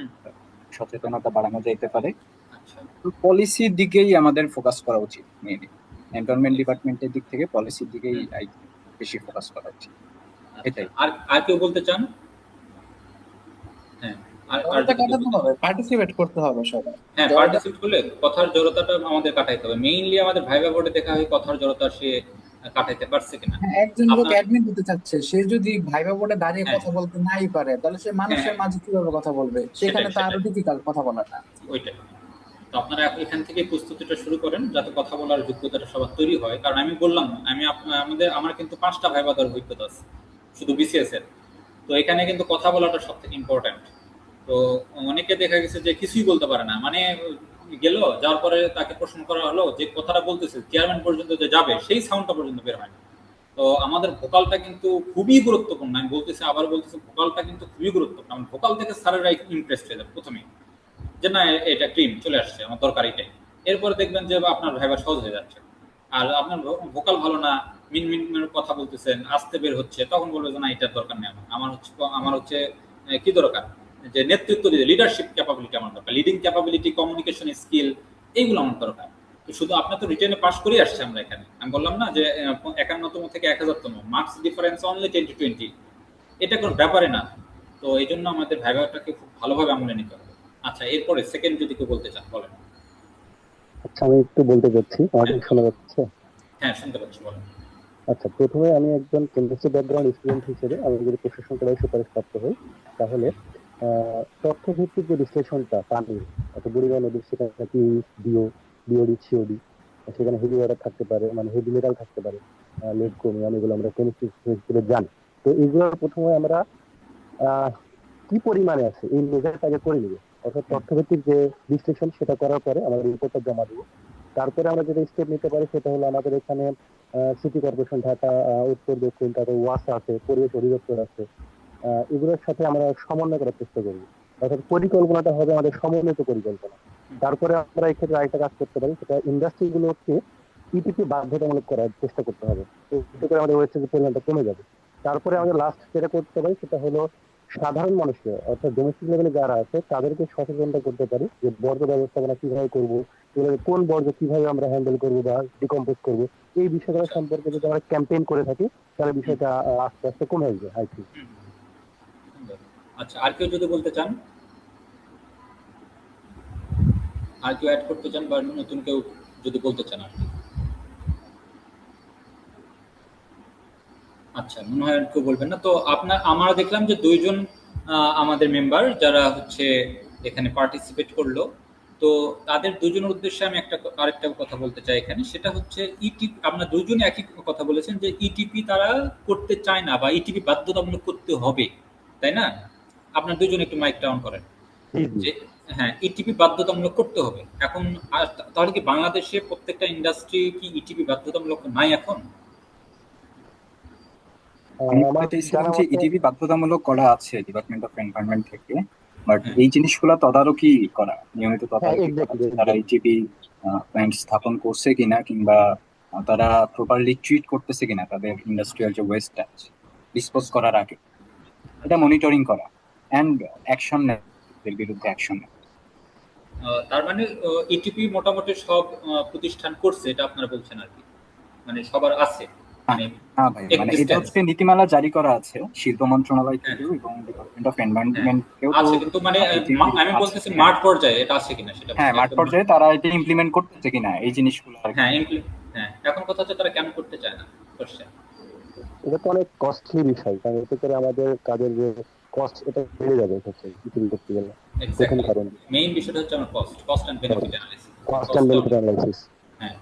সচেতনতা বাড়ানো যেতে পারে। পলিসির দিকেই আমাদের ফোকাস করা উচিত, মেইনলি এনভায়রনমেন্ট ডিপার্টমেন্টের দিক থেকে পলিসির দিকেই বেশি ফোকাস করা উচিত। এটাই। আর কেউ বলতে চান? হ্যাঁ, পার্টিসিপেট করতে হবে সবাই। হ্যাঁ, পার্টিসিপেট করলে কথার জড়তাটা আমাদের কাটাইতে হবে। মেইনলি আমাদের ভাইবা বোর্ডে দেখা হয় কথার জড়তা সে কাটাইতে পারছে কিনা। একজন লোক অ্যাডমিন হতে চাচ্ছে, সে যদি ভাইবা বোর্ডে দাঁড়িয়ে কথা বলতে নাই পারে, তাহলে সে মানুষের মাঝে কিভাবে কথা বলবে? সেখানে তো আরো ডিফিকাল্ট কথা বলাটা। ওইটাই। তো আপনারা এখান থেকে প্রস্তুতিটা শুরু করেন যাতে কথা বলার যোগ্যতাটা সবার তৈরি হয়। কারণ আমি বললাম আমার কিন্তু 5টা ভাইবা দেওয়ার অভিজ্ঞতা আছে শুধু বিসিএস এর। তো এখানে কিন্তু কথা বলাটা সব থেকে ইম্পর্টেন্ট। তো অনেকে দেখা গেছে যে কিছুই বলতে পারে না, মানে গেল, যাওয়ার পরে তাকে প্রশ্ন করা হলো যে কথাটা বলতেছে চেয়ারম্যান পর্যন্ত যে যাবে সেই সাউন্ডটা পর্যন্ত বের হয় না। তো আমাদের ভোকালটা কিন্তু খুবই গুরুত্বপূর্ণ। আমি বলতেছি, আবার বলতেছি, ভোকালটা কিন্তু খুবই গুরুত্বপূর্ণ। ভোকাল থেকে স্যারেরা ইমপ্রেসড হয়ে যাবে প্রথমেই। যে না এটা ক্রিম চলে আসছে, আমার দরকার এটাই। এরপরে দেখবেন যে আপনার ভাইবা সহজ হয়ে যাচ্ছে। আর আপনার ভোকাল ভালো না, মিন মিন মিন কথা বলতেছেন, আস্তে বের হচ্ছে, তখন বলবে যে না এটার দরকার নেই আমার হচ্ছে কি দরকার, যে নেতৃত্ব দিতে লিডারশিপ ক্যাপাবিলিটি আমার দরকার, লিডিং ক্যাপাবিলিটি, কমিউনিকেশন স্কিল, এইগুলো আমার দরকার। তো শুধু আপনার তো রিটেনে পাস করেই আসছে আমরা এখানে, আমি বললাম না যে 51তম থেকে 1000তম মার্কস ডিফারেন্স অনলি 10 to 20, এটা কোনো ব্যাপারে না। তো এই জন্য আমাদের ভাইভাটাকে খুব ভালোভাবে আমলে নিতে হবে। আচ্ছা, এরপরে সেকেন্ড যদি কেউ বলতে চান বলেন। আচ্ছা, আমি একটু বলতে চাচ্ছি, আমাকে হ্যাঁ শোনা যাচ্ছে? হ্যাঁ, শুনতে পাচ্ছি, বলেন। আচ্ছা, প্রথমে আমি একজন কেমিস্ট্রি ব্যাকগ্রাউন্ড স্টুডেন্ট হিসেবে আমি যদি প্রশাসন করার সুপারিশ প্রাপ্ত হই, তাহলে তথ্যভিত্তিক যে বিশ্লেষণটা পানি, অর্থাৎ বুড়িগঙ্গা নদীর, সেখানে কি ডিও, ডিওডি, সিওডি, সেখানে হেভি ওয়াটার থাকতে পারে, মানে হেভি মেটাল থাকতে পারে, লেড ক্রোমিয়াম, এগুলো আমরা কেমিস্ট্রি হিসেবে জানি। তো এগুলো প্রথমে আমরা আহ কি পরিমাণে আছে এই মেজারটা আগে করে নিব, অর্থাৎ তথ্যভিত্তিক যে বিশ্লেষণ সেটা করার পরে আমাদের রিপোর্টটা জমা দিব। তারপরে আমরা যেটা স্টেপ নিতে পারি সেটা হলো আমাদের এখানে সিটি কর্পোরেশন ঢাকা, উত্তর দক্ষিণ, তারপর ওয়াসা আছে, পরিবেশ অধিদপ্তর আছে, এগুলোর সাথে আমরা সমন্বয় করার চেষ্টা করবো। অর্থাৎ পরিকল্পনাটা হবে আমাদের সমন্বিত পরিকল্পনা। তারপরে আমরা এই ক্ষেত্রে আরেকটা কাজ করতে পারি, সেটা ইন্ডাস্ট্রি গুলোকে ইটিপি বাধ্যতামূলক করার চেষ্টা করতে হবে। তো এতে করে আমাদের ওয়েস্টেজের পরিমাণটা কমে যাবে। তারপরে আমাদের লাস্ট যেটা করতে পারি সেটা হলো সাধারণ মানুষকে, অর্থাৎ ডোমেস্টিক লেভেলে যারা আছে তাদেরকে সচেতনতা করতে পারি যে বর্জ্য ব্যবস্থাপনা কিভাবে করবো, এগুলোকে কোন বর্জ্য কিভাবে আমরা হ্যান্ডেল করবো বা ডিকম্পোজ করবো, এই বিষয়গুলো আচ্ছা। সম্পর্কে যদি আমরা ক্যাম্পেইন করে থাকি তাহলে বিষয়টা আস্তে আস্তে কমে আসবে, আই থিঙ্ক। সুন্দর। আচ্ছা, আর কেউ যদি বলতে চান, আর কেউ অ্যাড করতে চান, বা নতুন কেউ যদি বলতে চান আর কি। আচ্ছা, মনে হয় আর কেউ বলবেন না। তো আমরা দেখলাম যে দুইজন আমাদের মেম্বার যারা হচ্ছে এখানে পার্টিসিপেট করলো। তো তাদের দুজনের উদ্দেশ্যে আমি আরেকটা কথা বলতে চাই এখানে, সেটা হচ্ছে ইটিপি। আপনারা দুজনে একই কথা বলেছেন যে ইটিপি তারা করতে চায় না, বা ইটিপি বাধ্যতামূলক করতে হবে, তাই না? আপনার দুজন একটু মাইকটা অন করেন। যে হ্যাঁ, ইটিপি বাধ্যতামূলক করতে হবে এখন। তাহলে কি বাংলাদেশে প্রত্যেকটা ইন্ডাস্ট্রি কি ইটিপি বাধ্যতামূলক নাই এখন? আমি আমার বলতে চাইছিলাম জানা যে মতে ইটিভি বাধ্যতামূলক করা আছে ডিপার্টমেন্ট অফ এনভায়রনমেন্ট থেকে, বাট হ্যাঁ এই জিনিসগুলো তদারকি করা, নিয়মিত হ্যাঁ, তদারকি করা এক্স্যাক্টলি যে তারা এক্স্যাক্টলি। ইটিভি প্ল্যান্ট স্থাপন করছে কিনা, কিংবা তারা প্রপারলি ট্রিট করতেছে কিনা তাদের ইন্ডাস্ট্রিয়াল যে ওয়েস্টটা ডিসপোজ করার আগে, এটা মনিটরিং করা অ্যান্ড অ্যাকশন নেওয়া, এর বিরুদ্ধে অ্যাকশন নেওয়া। তার মানে ইটিপি মোটামুটি সব প্রতিষ্ঠান করছে, এটা আপনারা বলছেন আর কি, মানে সবার আছে, হ্যাঁ, মানে হ্যাঁ ভাই, মানে এটা এক্সিস্টেন্স। হচ্ছে নীতিমালা জারি করা আছে শিল্প মন্ত্রণালয় হ্যাঁ থেকেও এবং ডিপার্টমেন্ট অফ হ্যাঁ, এনভায়রনমেন্ট থেকেও। তো আছে কিন্তু মানে ইটিভি আমি আছে, বলতেছি হ্যাঁ। মাঠ পর্যায়ে এটা আছে কিনা সেটা হ্যাঁ, বলছি মাঠ একদম পর্যায়ে তারা এটা ইমপ্লিমেন্ট করতেছে কিনা এই জিনিসগুলো আর কি। হ্যাঁ হ্যাঁ, এখন কথা হচ্ছে তারা কেন করতে চায় না, করছে। এটা তো অনেক কস্টলি বিষয়, কারণ এতে করে আমাদের কাজের যে কস্ট এটা বেড়ে যাবে হচ্ছে পৃথিবী করতে গেলে। প্রথম এক্স্যাক্টলি, কারণ মেইন বিষয়টা হচ্ছে আমার cost and benefit analysis. Cost and কস্টটা বেনিফিট অ্যানালাইসিস। হ্যাঁ,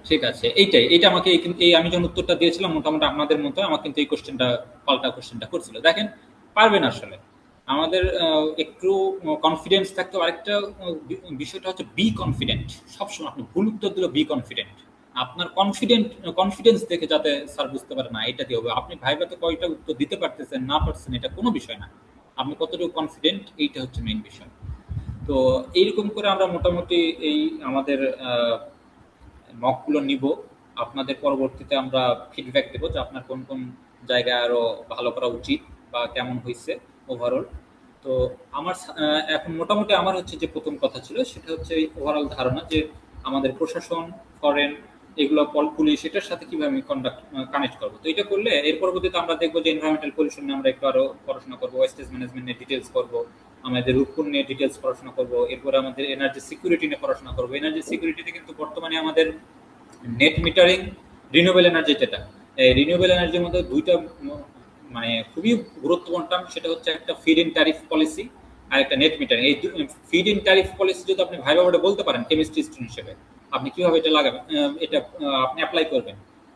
ঠিক আছে। এইটা আমাকে এই আমি যখন উত্তরটা দিয়েছিলাম মোটামুটি আপনাদের মতো, আমার কিন্তু এই কোশ্চেনটা পাল্টা কোশ্চেনটা করছিল। দেখেন, পারবেন আসলে। আমাদের একটু কনফিডেন্স থাকতে হবে। আরেকটা বিষয়টা হচ্ছে বি কনফিডেন্ট। সবসময় আপনি ভুল উত্তর দিলে বি কনফিডেন্ট। আপনার কনফিডেন্স দেখে যাতে স্যার বুঝতে পারে না এটা দিয়ে হবে। আপনি ভাইভাতে কয়টা উত্তর দিতে পারতেছেন না পারছেন এটা কোনো বিষয় না, আপনি কতটুকু কনফিডেন্ট এইটা হচ্ছে মেইন বিষয়। তো এইরকম করে আমরা মোটামুটি এই আমাদের মকগুলো নিব। আপনাদের পরবর্তীতে আমরা ফিডব্যাক দেবো যে আপনার কোন কোন জায়গায় আরো ভালো করা উচিত বা কেমন হয়েছে ওভারঅল। তো এখন মোটামুটি আমার হচ্ছে যে প্রথম কথা ছিল সেটা হচ্ছে এই ওভারঅল ধারণা যে আমাদের প্রশাসন, ফরেন, এগুলো পুলিশ, এটার সাথে কিভাবে আমি কানেক্ট করবো। তো এটা করলে এর পরবর্তীতে আমরা দেখবো যে এনভায়রনমেন্টাল পলিউশন নিয়ে আমরা একটু আরো পড়াশোনা করবো, ওয়েস্টেজ ম্যানেজমেন্ট নিয়ে ডিটেলস করবো, আমাদের রূপকুন নিয়ে ডিটেলস পড়াশোনা করবো, এরপরে আমাদের এনার্জি সিকিউরিটি নিয়ে পড়াশোনা করবো। এনার্জি সিকিউরিটিতে কিন্তু বর্তমানে আমাদের নেট মিটারিং, রিনিউয়েবল এনার্জি, যেটা এই রিনিউয়েবল এনার্জির মধ্যে দুইটা মানে খুবই গুরুত্বপূর্ণ টার্ম, সেটা হচ্ছে একটা ফিড ইন ট্যারিফ পলিসি আর একটা নেট মিটারিং। এই ফিড ইন ট্যারিফ পলিসি যদি আপনি ভাইবা বোর্ডে বলতে পারেন কেমিস্ট্রি স্টুডেন্ট হিসেবে, আপনি কিভাবে এটা লাগাবেন, এটা আপনি অ্যাপ্লাই করবেন,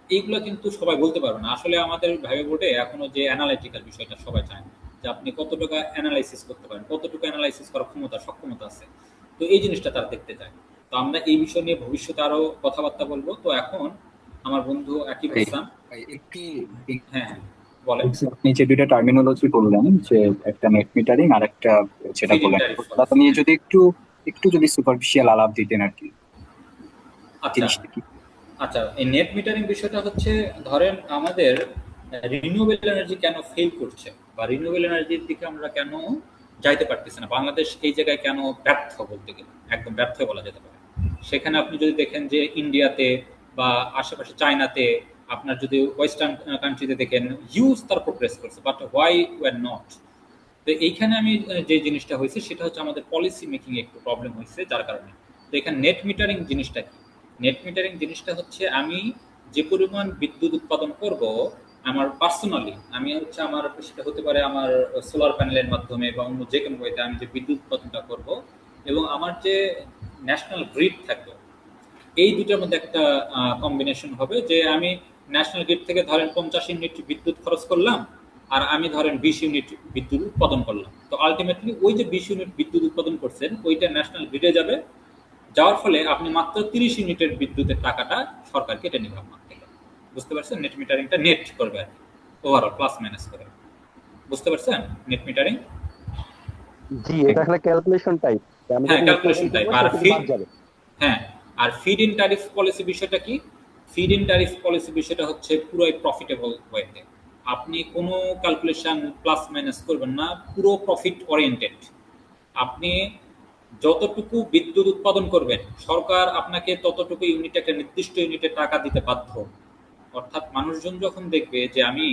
এইগুলো কিন্তু সবাই বলতে পারবে না। আসলে আমাদের ভাইবা বোর্ডে এখনো যে অ্যানালাইটিক্যাল বিষয়টা সবাই চায় যে আপনি কতটুকু অ্যানালাইসিস করতে পারেন, কতটুকু অ্যানালাইসিস করার সক্ষমতা আছে। তো এই জিনিসটা তারা দেখতে চায়। তো আমরা এই বিষয় নিয়ে ভবিষ্যতে আরো কথাবার্তা বলবো। তো এখন আমার বন্ধু আকিব এই হাসান। ভাই, একটু হ্যাঁ হ্যাঁ, বলেন। আপনি যে দুইটা টার্মিনোলজি বললেন, যে একটা নেট মিটারিং আর একটা যেটা ফিড ইন বললেন, ট্যারিফ ওটা পলিসি, নিয়ে হ্যাঁ। যদি একটু একটু যদি সুপারফিশিয়াল আলাপ দিতেন আর কি, আচ্ছা জিনিসটা কি? আচ্ছা, এই নেট মিটারিং বিষয়টা হচ্ছে, ধরেন আমাদের রিনিউয়েবল এনার্জি কেন ফেল করছে, বা রিনিউয়েবল এনার্জির দিকে আমরা কেন যাইতে পারতেছি না, বাংলাদেশ এই জায়গায় কেন ব্যর্থ, বলতে গেলে একদম ব্যর্থ বলা যেতে পারে। সেখানে আপনি যদি দেখেন যে ইন্ডিয়াতে বা আশেপাশে চায়নাতে, আপনার যদি ওয়েস্টার্ন কান্ট্রিতে দেখেন, হিউজ তার প্রোগ্রেস করছে, বাট হোয়াই ওয়ার নট। তো এইখানে আমি যে জিনিসটা হয়েছে সেটা হচ্ছে আমাদের পলিসি মেকিং একটু প্রবলেম হয়েছে, যার কারণে। তো এখানে নেট মিটারিং জিনিসটা কি? নেট মিটারিং জিনিসটা হচ্ছে আমি যে পরিমাণ বিদ্যুৎ উৎপাদন করব আমার পার্সোনালি, আমি হচ্ছে আমার সেটা হতে পারে আমার সোলার প্যানেলের মাধ্যমে বা অন্য যে কোনো ওয়েতে আমি যে বিদ্যুৎ উৎপাদনটা করব, এবং আমার যে ন্যাশনাল গ্রিড থাকবে, এই দুটার মধ্যে একটা কম্বিনেশন হবে, যে আমি ন্যাশনাল গ্রিড থেকে ধরেন 50 ইউনিট বিদ্যুৎ খরচ করলাম, আর আমি ধরেন 20 ইউনিট বিদ্যুৎ উৎপাদন করলাম। তো আলটিমেটলি ওই যে 20 ইউনিট বিদ্যুৎ উৎপাদন করছেন ওইটা ন্যাশনাল গ্রিডে যাবে, যাওয়ার ফলে আপনি মাত্র 30 ইউনিটের বিদ্যুতের টাকাটা সরকার কেটে নেবে আপনার থেকে। বুঝতে পারছেন? নেট মিটারিংটা নেট করবে আর কি, ওভারঅল প্লাস মাইনাস করে। বুঝতে পারছেন নেট মিটারিং? জি, এটা আসলে ক্যালকুলেশন টাইপ। আমি হ্যাঁ, যখন উৎপাদন ক্যালকুলেশন টাইপ। করবো আর সেটুকু ফিড, বাদ যাবে। হ্যাঁ, আর ফিড ইন ট্যারিফ পলিসি বিষয়টা কি? ফিড ইন ট্যারিফ পলিসি বিষয়টা হচ্ছে পুরোই প্রফিটেবল ওয়েতে। আপনি কোনো ক্যালকুলেশন প্লাস মাইনাস করবেন না, পুরো প্রফিট ওরিয়েন্টেড। আপনি যতটুকু বিদ্যুৎ উৎপাদন করবেন সরকার আপনাকে ততটুকু ইউনিট, একটা নির্দিষ্ট ইউনিটের টাকা দিতে বাধ্য। অর্থাৎ মানুষজন যখন দেখবে যে আমি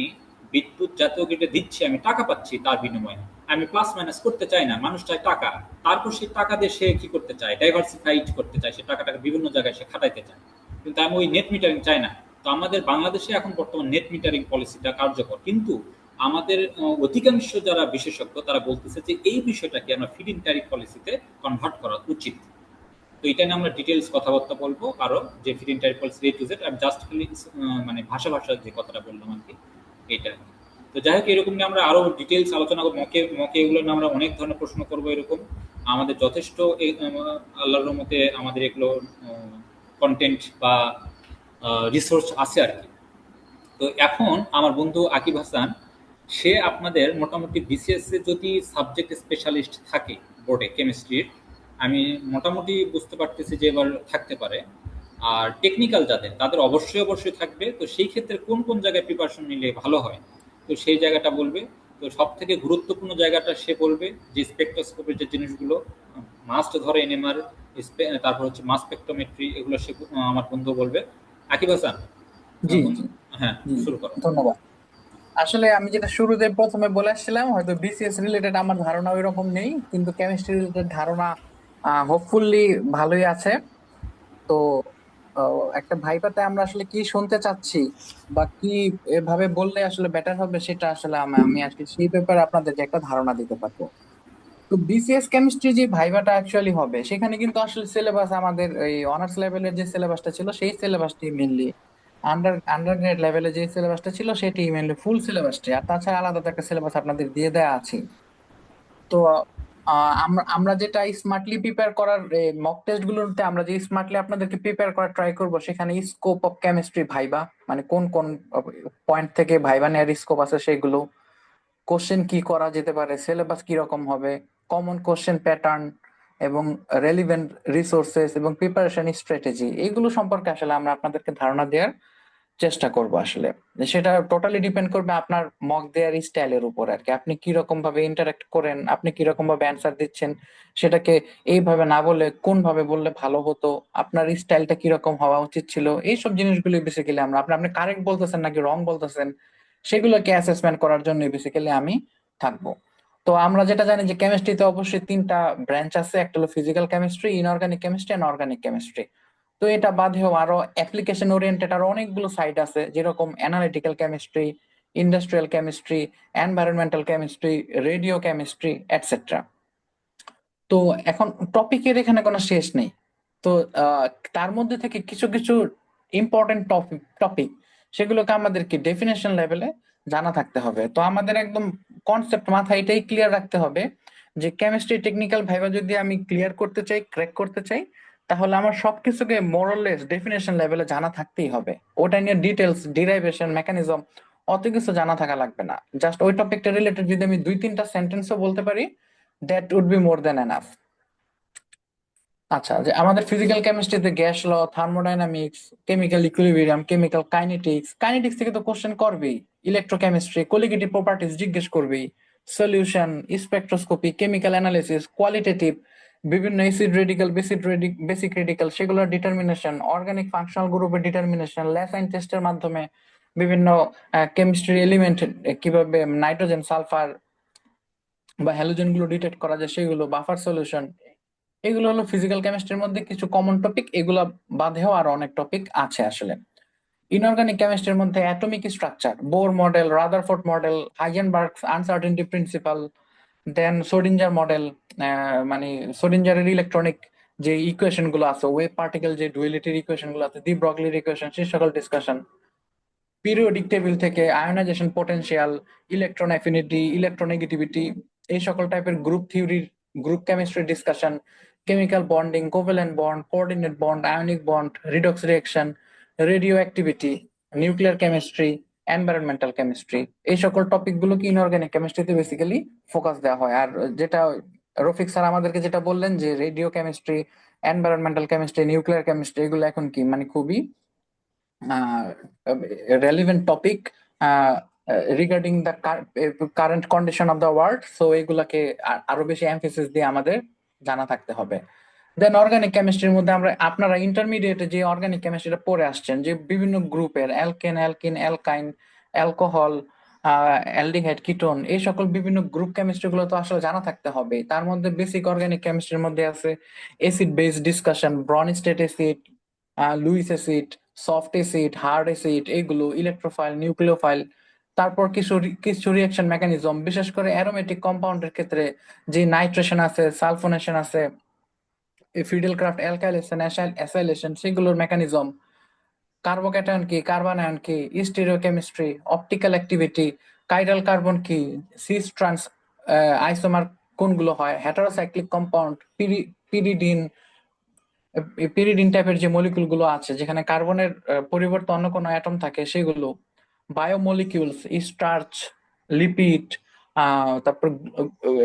বিদ্যুৎ জাতীয় গ্রিডে দিচ্ছি, আমি টাকা পাচ্ছি তার বিনিময়ে, আমি প্লাস মাইনাস করতে চাই না, মানুষ চায় টাকা। তারপর সেই টাকা দিয়ে সে কি করতে চায়? ডাইভার্সিফাইড করতে চায়, সে টাকাটাকে বিভিন্ন জায়গায় সে খাটাইতে চায়। কিন্তু আমি ওই নেট মিটারিং চাই না। তো আমাদের বাংলাদেশে এখন বর্তমান নেট মিটারিং পলিসিটা কার্যকর, কিন্তু আমাদের অধিকাংশ যারা বিশেষজ্ঞ তারা বলতেছে যে এই বিষয়টাকে আমরা ফিড ইন ট্যারিফ পলিসিতে কনভার্ট করা উচিত। তো এটা নিয়ে আমরা ডিটেলস কথাবার্তা বলবো আরো, যে feed in tariff policy A to Z. আমি জাস্ট খালি মানে ভাষার যে কথাটা বললাম আর কি, এইটা। তো যাই হোক, এরকম নিয়ে আমরা আরো ডিটেলস আলোচনা করবো, মকে মকে এগুলো নিয়ে আমরা অনেক ধরনের প্রশ্ন করবো এরকম। আমাদের যথেষ্ট আল্লাহর রহমতে আমাদের এগুলো কন্টেন্ট বা রিসোর্স আছে আর কি। তো এখন আমার বন্ধু আকিব হাসান, সে আপনাদের মোটামুটি বিসিএস এ যদি সাবজেক্ট স্পেশালিস্ট থাকে বোর্ডে কেমিস্ট্রির, আমি মোটামুটি বুঝতে পারতেছি যে এবার থাকতে পারে। আর টেকনিক্যাল যাদের, তাদের অবশ্যই অবশ্যই থাকবে। তো সেই ক্ষেত্রে কোন কোন জায়গায় প্রিপারেশন নিলে ভালো হয়, তো সেই জায়গাটা বলবে। তো সব থেকে গুরুত্বপূর্ণ জায়গাটা সে বলবে, যে স্পেকট্রোস্কোপের যে জিনিসগুলো মাস্ট ধরে এনএমআর, তারপর হচ্ছে মাস স্পেকট্রোমেট্রি, এগুলো সে আমার বন্ধু বলবে। আকিব হাসান, জি বন্ধু, জি হ্যাঁ, জি, শুরু করো। ধন্যবাদ। আসলে আমি যেটা শুরুতে প্রথমে বলে আসছিলাম, হয়তো বিসিএস রিলেটেড আমার ধারণা ওই রকম নেই, কিন্তু কেমিস্ট্রি রিলেটেড ধারণা হোপফুলি ভালোই আছে। তো একটা ভাইভাতে আমরা আসলে কি শুনতে চাচ্ছি বা কি এভাবে বললে আসলে বেটার হবে, সেটা আসলে আমি আসলে সেই ব্যাপারে আপনাদের যে একটা ধারণা দিতে পারবো। তো বিসিএস কেমিস্ট্রি যে ভাইভাটা অ্যাকচুয়ালি হবে, সেখানে কিন্তু আসলে সিলেবাস আমাদের এই অনার্স লেভেলের যে সিলেবাসটা ছিল সেই সিলেবাসটি মেনলি, আন্ডারগ্রেড লেভেলে যে সিলেবাসটা ছিল সেটি মেনলি ফুল সিলেবাসটি, আর তাছাড়া আলাদা তো একটা সিলেবাস আপনাদের দিয়ে দেওয়া আছে। তো আমরা আমরা যেটা স্মার্টলি প্রিপেয়ার করার মক টেস্ট গুলোতে আমরা যে স্মার্টলি আপনাদেরকে প্রিপেয়ার করার ট্রাই করব, সেখানে স্কোপ অফ কেমিস্ট্রি ভাইবা, মানে কোন কোন পয়েন্ট থেকে ভাইবা নেওয়ার স্কোপ আছে সেগুলো, কোশ্চেন কি করা যেতে পারে, সিলেবাস কি রকম হবে, কমন কোশ্চেন প্যাটার্ন, এবং রেলিভেন্ট রিসোর্সেস এবং প্রিপারেশন স্ট্র্যাটেজি, এইগুলো সম্পর্কে আসলে আমরা আপনাদেরকে ধারণা দেওয়ার চেষ্টা করব আসলে। সেটা টোটালি ডিপেন্ড করবে আপনার মক দেওয়ার স্টাইলের উপর আর কি, আপনি কি রকম ভাবে ইন্টারাক্ট করেন, আপনি কি রকম ভাবে অ্যান্সার দিচ্ছেন, সেটাকে এইভাবে না বলে কোন ভাবে বললে ভালো হতো, আপনার স্টাইলটা কি রকম হওয়া উচিত ছিল, এইসব জিনিসগুলো বেসিক্যালি আমরা আপনি আপনি কারেক্ট বলতেছেন নাকি রং বলতেছেন সেগুলোকে অ্যাসেসমেন্ট করার জন্য বেসিক্যালি আমি থাকবো। তো আমরা যেটা জানি যে কেমিস্ট্রিতে অবশ্যই তিনটা ব্রাঞ্চ আছে, একটা হলো physical chemistry, inorganic chemistry and organic chemistry. তো এটা বাদেও আরো অ্যাপ্লিকেশন ওরিয়েন্টেড আরো অনেকগুলো সাইড আছে, যেরকম analytical chemistry, industrial chemistry, environmental chemistry, radio chemistry, etcetera. তো এখন টপিকের এখানে কোনো শেষ নেই। তো আহ, তার মধ্যে থেকে কিছু কিছু ইম্পর্টেন্ট টপিক সেগুলোকে আমাদেরকে ডেফিনেশন লেভেলে জানা থাকতে হবে। তো আমাদের একদম কনসেপ্ট মাথায় এটাই ক্লিয়ার রাখতে হবে যে কেমিস্ট্রি টেকনিক্যাল ভাইবা যদি আমি ক্লিয়ার করতে চাই, ক্র্যাক করতে চাই, তাহলে আমার সবকিছুকে মোরলেস ডেফিনেশন লেভেলে জানা থাকতেই হবে। ওটা নিয়ে ডিটেলস, ডিরাইভেশন, মেকানিজম অত কিছু জানা থাকা লাগবে না, জাস্ট ওই টপিকটা রিলেটেড যদি আমি 2-3টা সেন্টেন্সও বলতে পারি, that would be more than enough. আচ্ছা, যে আমাদের ফিজিক্যাল কেমিস্ট্রিতে gas law, thermodynamics, chemical equilibrium, chemical kinetics, kinetics থেকে তো কোশ্চেন করবেই, ইলেকট্রোকেমিস্ট্রি, কোলিগেটিভ প্রপার্টিজ জিজ্ঞেস করবেই, solution, spectroscopy, chemical analysis, qualitative, বিভিন্ন অ্যাসিড রেডিক্যাল, বেসিক রেডিক্যাল সেগুলোর ডিটারমিনেশন, অর্গানিক ফাংশনাল গ্রুপের ডিটারমিনেশন, ল্যাসাইন টেস্টের মাধ্যমে বিভিন্ন কেমিস্ট্রি এলিমেন্ট কিভাবে নাইট্রোজেন, সালফার বা হ্যালোজেন গুলো ডিটেক্ট করা যায় সেগুলো, বাফার সলিউশন, এগুলো হলো ফিজিক্যাল কেমিস্ট্রির মধ্যে কিছু কমন টপিক। এগুলো বাদেও আরো অনেক টপিক আছে আসলে। ইনঅর্গানিক কেমিস্ট্রির মধ্যে atomic structure, Bohr model, Rutherford model, Heisenberg's uncertainty principle, then Schrodinger model, মানে সোডিঞ্জারের ইলেকট্রনিক যে ইকুয়েশন গুলো আছে, ওয়েভ পার্টিকেল যে ডুয়েলিটির ইকুয়েশন গুলো আছে, দি ব্রগলির ইকুয়েশন, সে সকল ডিসকাশন। পিরিয়ডিক টেবিল থেকে ionisation potential, electron affinity, electronegativity, এই সকল টাইপের group theory, group chemistry discussion, chemical bonding, covalent bond, coordinate bond, ionic bond, redox reaction, radioactivity, nuclear chemistry, environmental chemistry, এই সকল টপিক গুলোকে ইনঅর্গানিক কেমিস্ট্রিতে বেসিক্যালি ফোকাস দেওয়া হয়। আর যেটা রফিক স্যার আমাদেরকে যেটা বললেন যে radio chemistry, environmental chemistry, nuclear chemistry, এগুলো এখন কি মানে খুবই relevant topic regarding the current condition of the world. So এগুলাকে আরো বেশি এমফেসিস দিয়ে আমাদের জানা থাকতে হবে। দেন অর্গানিক কেমিস্ট্রির মধ্যে আমরা, আপনারা ইন্টারমিডিয়েটে যে অর্গানিক কেমিস্ট্রিটা পড়ে আসছেন, যে বিভিন্ন গ্রুপের alkane, alkyne, অ্যালকাইন, alcohol, aldehyde, ketone, এই সকল বিভিন্ন গ্রুপ কেমিস্ট্রি গুলো তো আসলে জানা থাকতে হবে। তার মধ্যে বেসিক অর্গানিক কেমিস্ট্রির মধ্যে আছে acid base discussion, Bronsted acid, Lewis acid, soft acid, hard acid, এইগুলো, ইলেকট্রোফাইল, নিউক্লিওফাইল, তারপর কিছু কিছু রিঅ্যাকশন মেকানিজম, বিশেষ করে অ্যারোমেটিক কম্পাউন্ডের ক্ষেত্রে যে নাইট্রেশন আছে, সালফোনেশন আছে, ফিডেলক্রাফট অ্যালকাইলেশন, অ্যাসাইলেশন, সেগুলোর মেকানিজম, কার্বোক্যাটায়ন কি, কার্বনায়ন কি, স্টিরিওকেমিস্ট্রি, অপটিক্যাল অ্যাক্টিভিটি, কাইরাল কার্বন কি, সিস ট্রান্স আইসোমার কোনগুলো হয়, হেটারোসাইক্লিক কম্পাউন্ড, পিরিডিন, পিরিডিন টাইপের যে মলিকুল গুলো আছে যেখানে কার্বনের পরিবর্তে অন্য কোনো অ্যাটম থাকে সেগুলো, বায়োমলিকিউলস, স্টার্চ, লিপিড, তারপর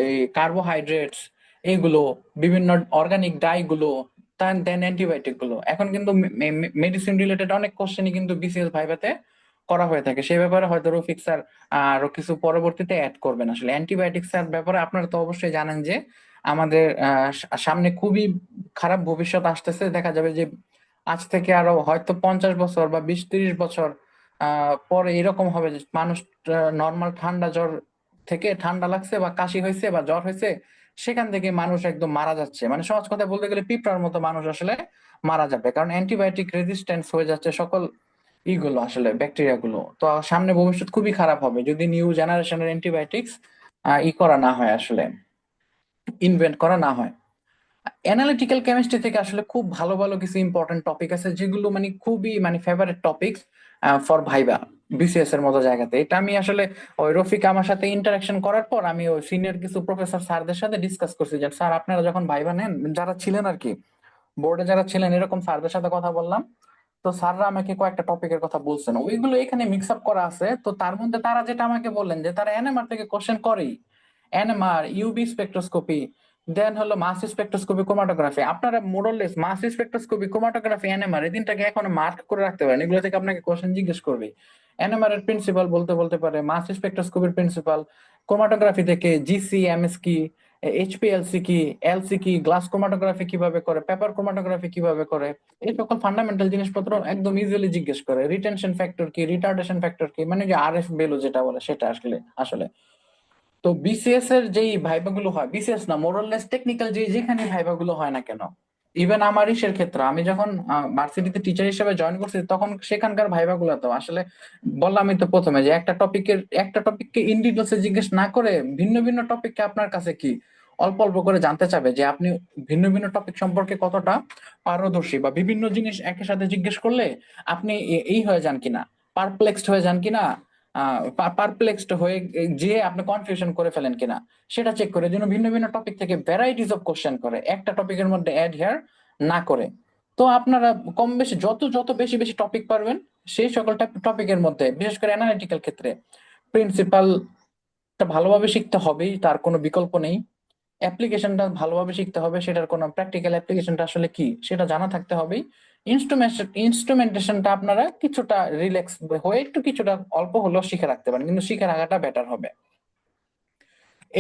এই কার্বোহাইড্রেটস, এইগুলো, বিভিন্ন অর্গানিক ডাই গুলো, দেন অ্যান্টিবায়োটিক গুলো। এখন কিন্তু মেডিসিন রিলেটেড অনেক কোশ্চেনই কিন্তু বিসিএস ভাইভাতে করা হয়ে থাকে, সেই ব্যাপারে হয়তো রফিক স্যার আরো কিছু পরবর্তীতে অ্যাড করবেন। আসলে অ্যান্টিবায়োটিক্স এর ব্যাপারে আপনারা তো অবশ্যই জানেন যে আমাদের সামনে খুবই খারাপ ভবিষ্যৎ আসতেছে। দেখা যাবে যে আজ থেকে আরো হয়তো 50 বছর বা 20-30 বছর পরে এরকম হবে যে মানুষ নর্মাল ঠান্ডা জ্বর থেকে, ঠান্ডা লাগছে বা কাশি হয়েছে বা জ্বর হয়েছে, সেখান থেকে মানুষ একদম মারা যাচ্ছে, মানে সহজ কথা বলতে গেলে পিঁপড়ার মতো মানুষ আসলে মারা যাবে, কারণ অ্যান্টিবায়োটিক রেজিস্ট্যান্স হয়ে যাচ্ছে সকল ইগুলো, আসলে ব্যাকটেরিয়া গুলো। তো সামনে ভবিষ্যৎ খুবই খারাপ হবে যদি নিউ জেনারেশনের অ্যান্টিবায়োটিক্স করা না হয়, আসলে ইনভেন্ট করা না হয়। অ্যানালিটিক্যাল কেমিস্ট্রি থেকে আসলে খুব ভালো ভালো কিছু ইম্পর্টেন্ট টপিক আছে যেগুলো মানে খুবই মানে favourite topic for viva BCS এর মতো জায়গাতে। এটা আমি আসলে ওই রফিক আমার সাথে ইন্টারাকশন করার পর আমি ওই সিনিয়র কিছু প্রফেসর স্যারদের সাথে ডিসকাস করছি যে স্যার আপনারা যখন ভাইবা নেন, যারা ছিলেন আর কি বোর্ডে যারা ছিলেন, এরকম স্যারদের সাথে কথা বললাম, তো স্যাররা আমাকে কয়েকটা টপিকের কথা বলছেন, ওইগুলো এখানে মিক্স আপ করা আছে। তো তার মধ্যে তারা যেটা আমাকে বললেন যে তারা এনএমআর থেকে কোশ্চেন করেই, এনএমআর, ইউবি স্পেকট্রোস্কোপি, দেন হলো মাস স্পেকট্রোস্কোপি, ক্রোমাটোগ্রাফি। আপনারা মোরলেস মাস স্পেকট্রোস্কোপি, ক্রোমাটোগ্রাফি, এনএমআর এই তিনটাকে এখন মার্ক করে রাখতে পারেন, এগুলো থেকে আপনাকে কোশ্চেন জিজ্ঞেস করবে। এনএমআর এর প্রিন্সিপাল বলতে বলতে পারে, মাস স্পেকট্রোস্কোপির প্রিন্সিপাল, ক্রোমাটোগ্রাফি থেকে জিসি, এমএস কি, এইচপিএলসি কি, এলসি কি, গ্লাস ক্রোমাটোগ্রাফি কিভাবে করে, পেপার ক্রোমাটোগ্রাফি কিভাবে করে, এই সকল ফান্ডামেন্টাল জিনিসপত্র একদম ইজিলি জিজ্ঞেস করে। রিটেনশন ফ্যাক্টর কি, রিটার্ডেশন ফ্যাক্টর কি, মানে যে আরএফ ভ্যালু যেটা বলে সেটা আসলে আসলে তো বিসিএস এর যেই ভাইবা গুলো হয়, বিসিএস না মোরলেস টেকনিক্যাল যে যেখানে ভাইবা গুলো হয় না কেন, ইভেন আমার ইসের ক্ষেত্রে আমি যখন ভার্সিটিতে টিচার হিসেবে জয়েন করছি তখন সেখানকার ভাইবা গুলো তো আসলে বললামই তো প্রথমে যে একটা টপিককে ইন ডিটেলসে জিজ্ঞেস না করে ভিন্ন ভিন্ন টপিককে আপনার কাছে কি অল্প অল্প করে জানতে চাবে যে আপনি ভিন্ন ভিন্ন টপিক সম্পর্কে কতটা পারদর্শী, বা বিভিন্ন জিনিস একই সাথে জিজ্ঞেস করলে আপনি এই হয়ে যান কিনা, পারপ্লেক্সড হয়ে যান কিনা, পারপ্লেক্সড হয়ে যে আপনি কনফিউশন করে ফেলেন কিনা, সেটা চেক করে জন্য ভিন্ন ভিন্ন টপিক থেকে ভ্যারাইটিস অফ কোশ্চেন করে, একটা টপিকের মধ্যে অ্যাড হেয়ার না করে। তো আপনারা কম বেশি যত যত বেশি বেশি টপিক পারবেন সেই সকল টপিকের মধ্যে বিশেষ করে অ্যানালিটিক্যাল ক্ষেত্রে প্রিন্সিপালটা ভালোভাবে শিখতে হবেই, তার কোনো বিকল্প নেই। অ্যাপ্লিকেশনটা ভালোভাবে শিখতে হবে, সেটার কোনো প্র্যাকটিক্যাল অ্যাপ্লিকেশনটা আসলে কি সেটা জানা থাকতে হবেই। ইনস্ট্রুমেন্টেশনটা আপনারা কিছুটা রিল্যাক্স হয়ে একটু কিছুটা অল্প হলেও শিখে রাখতে পারেন, কিন্তু শিখে রাখাটা বেটার হবে।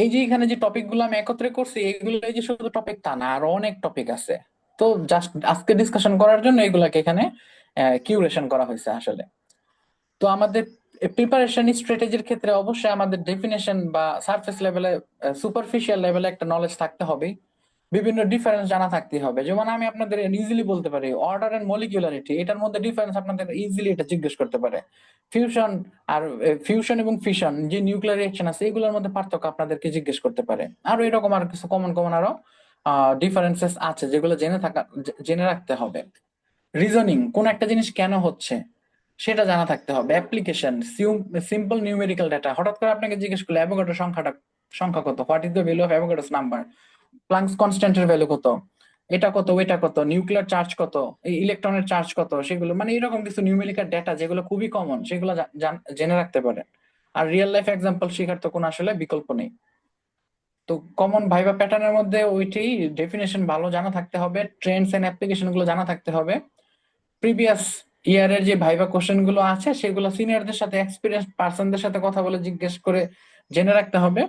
এই যে এখানে যে টপিক গুলো আমি একত্রে করছি, এগুলো এই যে শুধু টপিক তা না, আরো অনেক টপিক আছে। তো জাস্ট আজকে ডিসকাশন করার জন্য এগুলাকে এখানে কিউরেশন করা হয়েছে আসলে। তো আমাদের প্রিপারেশন স্ট্র্যাটেজির ক্ষেত্রে অবশ্যই আমাদের ডেফিনেশন বা সারফেস লেভেলে, সুপারফিশিয়াল লেভেলে একটা নলেজ থাকতে হবে। বিভিন্ন ডিফারেন্স জানা থাকতে হবে। যেমন আমি আপনাদের ইজিলি বলতে পারি অর্ডার এন্ড মলিকুলারিটি, এটার মধ্যে ডিফারেন্স আপনাদের ইজিলি এটা জিজ্ঞেস করতে পারে। ফিউশন আর ফিউশন এবং ফিশন যে নিউক্লিয়ার রিঅ্যাকশন আছে এগুলোর মধ্যে পার্থক্য আপনাদেরকে জিজ্ঞেস করতে পারে। আরো এরকম আর কিছু কমন কমন আরো ডিফারেন্সেস আছে যেগুলো জেনে রাখতে হবে। রিজনিং, কোন একটা জিনিস কেন হচ্ছে সেটা জানা থাকতে হবে। অ্যাপ্লিকেশন, সিম্পল নিউমেরিক্যাল ডাটা, হঠাৎ করে আপনাকে জিজ্ঞেস করলে অ্যাভোগাড্রো সংখ্যা কত, what is the value of Avogadro's number, Planck's কনস্ট্যান্টের ভ্যালু কত, এটা কত ওইটা কত, নিউক্লিয়ার চার্জ কত, এই ইলেকট্রনের চার্জ কত, সেগুলো মানে এরকম কিছু নিউমেরিক্যাল ডেটা যেগুলো খুবই কমন, সেগুলো জেনে রাখতে পারেন। আর রিয়েল লাইফ এক্সাম্পল শেখার তো কোনো আসলে বিকল্প নেই। তো কমন ভাইবা প্যাটার্নের মধ্যে ওইটাই, ডেফিনেশন ভালো জানা থাকতে হবে, ট্রেন্ডস এন্ড অ্যাপ্লিকেশন গুলো জানা থাকতে হবে। প্রিভিয়াস ইয়ারের যে ভাইবা কোশ্চেন গুলো আছে সেগুলো সিনিয়রদের সাথে, এক্সপিরিয়েন্স পার্সনদের সাথে কথা বলে জিজ্ঞেস করে জেনে রাখতে হবে।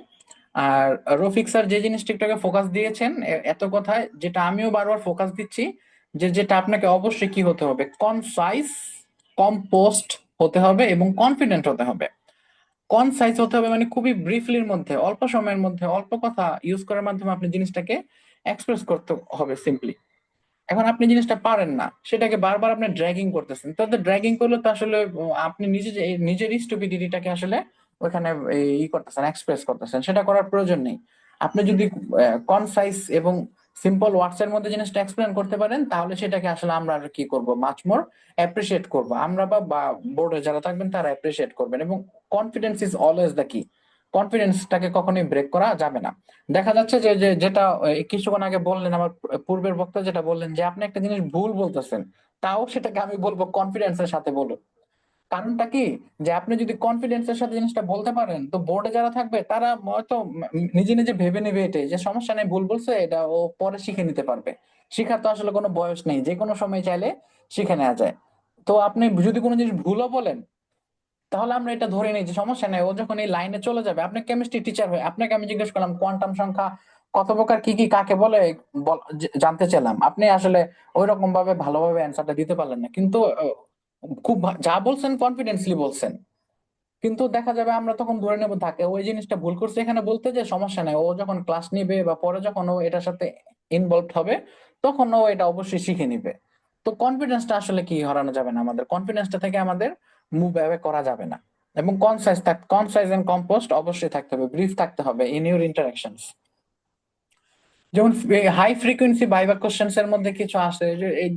আর রফিক স্যার যে জিনিসটা একটু ফোকাস দিয়েছেন এত কথায়, যেটা আমিও বারবার ফোকাস দিচ্ছি, যে যেটা আপনাকে অবশ্যই কি হতে হবে, কনসাইজ, কম্পোস্ট হতে হবে এবং কনফিডেন্ট হতে হবে। কনসাইজ হতে হবে মানে খুবই ব্রিফলির মধ্যে, অল্প সময়ের মধ্যে অল্প কথা ইউজ করার মাধ্যমে আপনি জিনিসটাকে এক্সপ্রেস করতে হবে সিম্পলি। এখন আপনি জিনিসটা পারেন না, সেটাকে বারবার আপনি ড্র্যাগিং করতেছেন, তাহলে ড্র্যাগিং করলে তো আসলে আপনি নিজের স্টুপিডিটিটাকে আসলে ওইখানে করতেছেন, এক্সপ্রেস করতেছেন, সেটা করার প্রয়োজন নেই। আপনি যদি কনসাইজ এবং সিম্পল ওয়ার্ডস এর মধ্যে জিনিসটা এক্সপ্লেন করতে পারেন, তাহলে সেটাকে আসলে আমরা আর কি করব, মাচ মোর অ্যাপ্রিসিয়েট করব আমরা, বা বোর্ডে যারা থাকবেন তারা অ্যাপ্রিসিয়েট করবেন। এবং কনফিডেন্স ইজ অলওয়েজ দ্য কি, কনফিডেন্সটাকে কখনোই ব্রেক করা যাবে না। দেখা যাচ্ছে যে যেটা কিছুক্ষণ আগে বললেন, আমার পূর্বের বক্তা যেটা বললেন, যে আপনি একটা জিনিস ভুল বলতেছেন, তাও সেটাকে আমি বলবো কনফিডেন্সের সাথে বলুন। কারণটা কি, যে আপনি যদি কনফিডেন্সের সাথে জিনিসটা বলতে পারেন, তো বোর্ডে যারা থাকবে তারা হয়তো নিজে নিজে ভেবে নেবে এটাই, যে সমস্যা নেই, ভুল বলছে, এটা ও পরে শিখে নিতে পারবে। শিখার তো আসলে কোনো বয়স নেই, যে কোনো সময় চাইলে শিখে নেওয়া যায়। তো আপনি যদি কোনো জিনিস ভুলও বলেন, তাহলে আমরা এটা ধরে নিই যে সমস্যা নেই, ও যখন এই লাইনে চলে যাবে। আপনি কেমিস্ট্রি টিচার হয়ে আপনাকে আমি জিজ্ঞেস করলাম কোয়ান্টাম সংখ্যা কত প্রকার, কি কি কাকে বলে, জানতে চাইলাম, আপনি আসলে ওই রকম ভাবে ভালোভাবে অ্যান্সারটা দিতে পারলেন না, কিন্তু খুব যা বলছেন কনফিডেন্সলি বলছেন। কিন্তু দেখা যাবে আমরা তখন ধরে নেবো থাকে ওই জিনিসটা ভুল করছে এখানে বলতে, যে সমস্যা নেই, ও যখন ক্লাস নিবে বা পরে যখন ও এটার সাথে ইনভলভ হবে, তখন ও এটা অবশ্যই শিখে নিবে। তো কনফিডেন্সটা আসলে কি হারানো যাবে না, আমাদের কনফিডেন্সটা থেকে আমাদের মুভ অ্যাওয়ে করা যাবে না। এবং কনসাইজ এন্ড কম্পোস্ট অবশ্যই থাকতে হবে, ব্রিফ থাকতে হবে ইন ইউর ইন্টারাকশনস। যেমন হাই ফ্রিকোয়েন্সি ভাইবা কোশ্চেন্স এর মধ্যে কিছু আসে,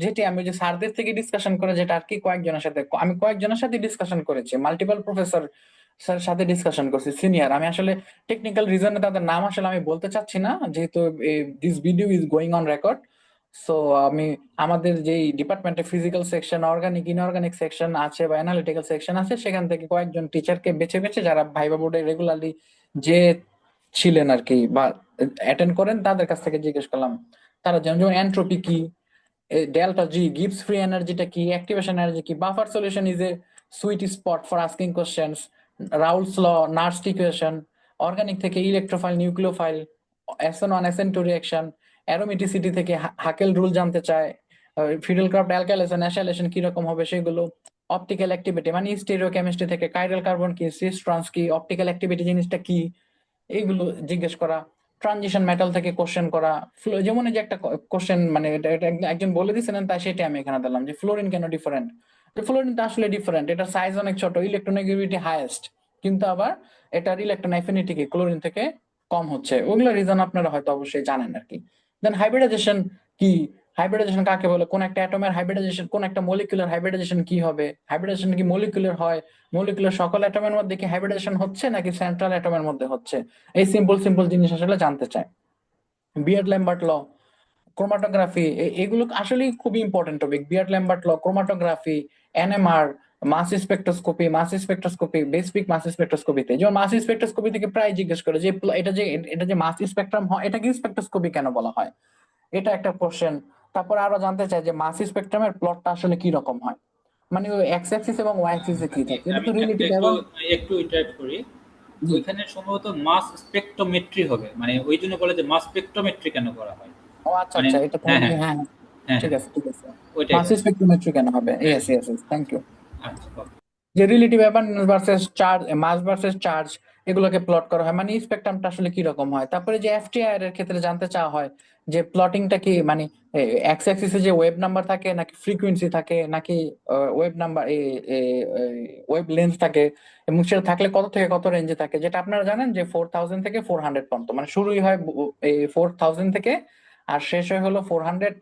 যেটি আমি যে স্যারদের থেকে ডিসকাশন করে, যেটা আর কি কয়েকজনের সাথে ডিসকাশন করেছি, মাল্টিপল প্রফেসর স্যার সাথে ডিসকাশন করছি সিনিয়র। আমি আসলে টেকনিক্যাল রিজনে তাদের নাম আসলে আমি বলতে চাচ্ছি না, যেহেতু this video is going on record. So আমি আমাদের যেই ডিপার্টমেন্টে physical section, organic, inorganic section আছে বা অ্যানালিটিক্যাল সেকশন আছে, সেখান থেকে কয়েকজন টিচারকে বেছে বেছে, যারা ভাইবা বোর্ডে রেগুলারলি যে ছিলেন আর কি, বা অ্যাটেন্ড করেন, তাদের কাছ থেকে জিজ্ঞেস করলাম। তারা যেমন এন্ট্রপি কি, ডেল্টা জি, গিবস ফ্রি এনার্জিটা কি, অ্যাক্টিভেশন এনার্জি কি, buffer solution is a sweet spot for asking questions, Raoult's law, Nernst equation, organic থেকে electrophile, nucleophile, SN1 SN2 reaction, aromaticity থেকে হাকেল রুল জানতে চায়, ফিডেল ক্রাফট অ্যালকাইলেশন অ্যাসাইলেশন কিরকম হবে সেগুলো, অপটিক্যাল অ্যাক্টিভিটি মানে স্টেরিও কেমিস্ট্রি থেকে কাইরাল কার্বন কি, সিস ট্রান্স কি, অপটিক্যাল অ্যাক্টিভিটি জিনিসটা কি, এইগুলো জিজ্ঞেস করা। ট্রানজিশন মেটাল থেকে কোশ্চেন করা, যেমন এই যে একটা কোশ্চেন, মানে এটা একজন বলে দিয়েছিলেন, তাই সেটা আমি এখানে দিলাম, যে ফ্লোরিন কেন ডিফারেন্ট। ফ্লোরিনটা আসলে ডিফারেন্ট, এটার সাইজ অনেক ছোট, ইলেকট্রোনেগেটিভিটি হাইয়েস্ট, কিন্তু আবার এটার ইলেকট্রন অ্যাফিনিটি কি ক্লোরিন থেকে কম হচ্ছে। ওগুলো রিজন আপনারা হয়তো অবশ্যই জানেন আর কি। দেন হাইব্রিডাইজেশন কি, হাইব্রিডাইজেশন কাকে বলে, কোন একটা অ্যাটমের হাইব্রিডাইজেশন, কোন একটা মলিকুলার হাইব্রিডাইজেশন কি হবে, হাইব্রিডাইজেশন কি মলিকুলার হয়, মলিকুলার সকল অ্যাটমের মধ্যে কি হাইব্রিডাইজেশন হচ্ছে নাকি সেন্ট্রাল অ্যাটমের মধ্যে হচ্ছে, এই সিম্পল সিম্পল জিনিস আসলে জানতে চায়। বিয়ার্ড ল্যাম্বার্ট ল, ক্রোমাটোগ্রাফি, এগুলো আসলে খুবই ইম্পর্টেন্ট টপিক। বিয়ার্ড ল্যাম্বার্ট ল, chromatography, NMR, mass spectroscopy, basic মাস স্পেকট্রোস্কোপিতে, যেমন মাস স্পেকট্রোস্কোপি থেকে প্রায় জিজ্ঞেস করে যে এটা যে মাস স্পেকট্রাম হয়, এটা কি স্পেকট্রোস্কোপি কেন বলা হয়, এটা একটা কোশ্চেন। তারপর আরো জানতে চাই যে মাস স্পেকট্রামের প্লটটা আসলে কি রকম হয়, মানে ওই এক্স অ্যাক্সিস এবং ওয়াই অ্যাক্সিসে কি থাকে, এটা আমি তো একটা রিলেটিভ একটু এবং একটু ইন্টারাপ্ট করি। জি। ওইখানে সম্ভবত মাস স্পেকট্রোমেট্রি হবে, মানে ওই জন্য বলে যে মাস স্পেকট্রোমেট্রি কেন করা হয়। ও আচ্ছা মানে আচ্ছা, এটা হ্যাঁ তাহলে হ্যাঁ হ্যাঁ হ্যাঁ, হ্যাঁ ঠিক হ্যাঁ, আছে ঠিক আছে। ওইটাই মাস আর কি। স্পেকট্রোমেট্রি কেন হবে, হ্যাঁ ইয়েস ইয়েস, থ্যাংক ইউ। আচ্ছা okay. যে রিলেটিভ অ্যাবান্ডেন্স ভার্সেস চার্জ, মাস ভার্সেস চার্জ, এগুলোকে প্লট করা হয়, মানে স্পেকট্রামটা আসলে কি রকম হয়। তারপরে যে এফটিআইআর এর ক্ষেত্রে জানতে চাওয়া হয় যে প্লটিংটা কি, মানে এক্স অ্যাক্সিসে যে ওয়েভ নাম্বার থাকে নাকি ফ্রিকোয়েন্সি থাকে নাকি ওয়েভ নাম্বার ওয়েভ লেন্থ থাকে, এবং সেটা থাকলে কত থেকে কত রেঞ্জে থাকে, যেটা আপনারা জানেন যে 4000 থেকে 400 পর্যন্ত, মানে শুরুই হয় এই 4000 থেকে আর শেষ হয় হলো 400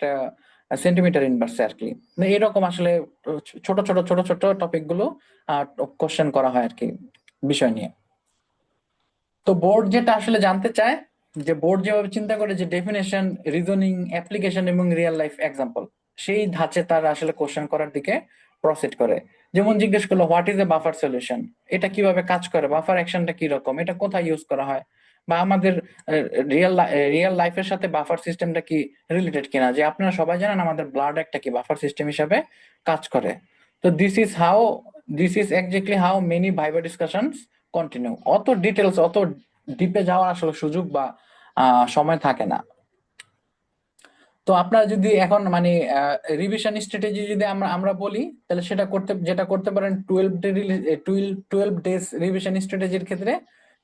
সেন্টিমিটার ইনভার্সে আর কি। মানে এরকম আসলে ছোট ছোট ছোট ছোট টপিক গুলো কোশ্চেন করা হয় আর কি বিষয় নিয়ে। তো বোর্ড যেটা আসলে জানতে চায়, যে বোর্ড যেভাবে চিন্তা করে যে ডেফিনেশন, রিজনিং, অ্যাপ্লিকেশন এবং রিয়েল লাইফ এক্সাম্পল, সেই ধাঁচে তারা আসলে কোশ্চেন করার দিকে প্রসিড করে। যেমন জিজ্ঞেস করলো what is a buffer solution, এটা কিভাবে কাজ করে, বাফার অ্যাকশনটা কি রকম, এটা কোথায় ইউজ করা হয়, বা আমাদের রিয়েল লাইফের সাথে বাফার সিস্টেমটা কি রিলেটেড কিনা, যে আপনারা সবাই জানেন আমাদের ব্লাড একটা কি বাফার সিস্টেম হিসাবে কাজ করে। তো this is exactly how many viva discussions continue. অত ডিটেলস, অত ডিপে যাওয়ার আসলে সুযোগ বা সময় থাকে না। তো আপনারা যদি এখন মানে রিভিশন স্ট্র্যাটেজি যদি আমরা আমরা বলি, তাহলে যেটা করতে পারেন 12 ডেজ রিভিশন স্ট্র্যাটেজির ক্ষেত্রে,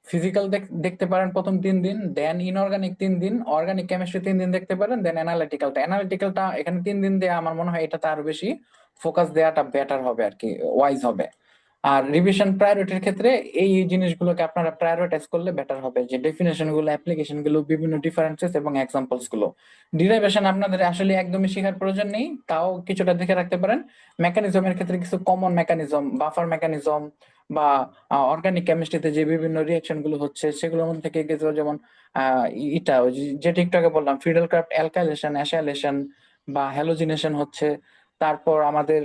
ফিজিক্যাল দেখতে পারেন প্রথম 3 দিন, দেন ইনঅর্গানিক 3 দিন, অর্গানিক কেমিস্ট্রি 3 দিন দেখতে পারেন, দেন অ্যানালিটিক্যালটা এখানে 3 দিন দিয়ে আমার মনে হয় এটাতে আরো বেশি ফোকাস দেওয়াটা বেটার হবে আর কি, ওয়াইজ হবে। আর রিভিশন প্রায়োরিটির ক্ষেত্রে এই জিনিসগুলোকে আপনারা প্রায়োরিটাইজ করলে বেটার হবে, যে ডেফিনেশন গুলো, অ্যাপ্লিকেশন গুলো, বিভিন্ন ডিফারেন্সেস এবং এক্সাম্পলস গুলো। ডিরাইভেশন আপনাদের আসলে একদমই শেখার প্রয়োজন নেই, তাও কিছুটা দেখে রাখতে পারেন। মেকানিজমের ক্ষেত্রে কিছু কমন মেকানিজম, বাফার মেকানিজম বা অর্গানিক কেমিস্ট্রিতে যে বিভিন্ন রিঅ্যাকশন গুলো হচ্ছে সেগুলোর মধ্যে থেকে কিছু, যেমন এটা ওই যেটা একটু আগে বললাম, ফিডেল ক্রাফট অ্যালকাইলেশন, অ্যাসাইলেশন বা হ্যালোজিনেশন হচ্ছে। তারপর আমাদের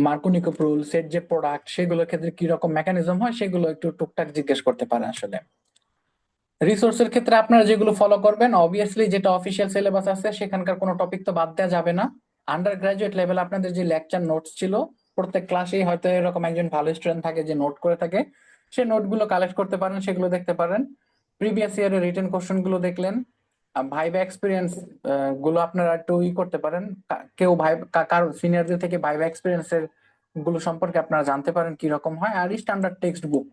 মার্কোনিকো রুল সেট যে প্রোডাক্ট, সেগুলোর ক্ষেত্রে কি রকম মেকানিজম হয় সেগুলো একটু টুকটাক জিজ্ঞেস করতে পারে আসলে। রিসোর্সের ক্ষেত্রে আপনারা যেগুলো ফলো করবেন, অবভিয়াসলি যেটা অফিসিয়াল সিলেবাস আছে সেখানকার কোনো টপিক তো বাদ দেওয়া যাবে না। আন্ডার গ্রাজুয়েট লেভেল আপনাদের যে লেকচার নোটস ছিল, প্রত্যেক ক্লাসেই হয়তো এরকম একজন ভালো স্টুডেন্ট থাকে যে নোট করে থাকে, সে নোটগুলো কালেক্ট করতে পারেন, সেগুলো দেখতে পারেন। প্রিভিয়াস ইয়ারের রিটেন কোশ্চেন গুলো দেখলেন, ভাইবা এক্সপিরিয়েন্স গুলো আপনারা একটু করতে পারেন, কেউ কারো সিনিয়রদের থেকে ভাইবা এক্সপিরিয়েন্সের গুলো সম্পর্কে আপনারা জানতে পারেন কি রকম হয়। আর স্ট্যান্ডার্ড টেক্সট বুক,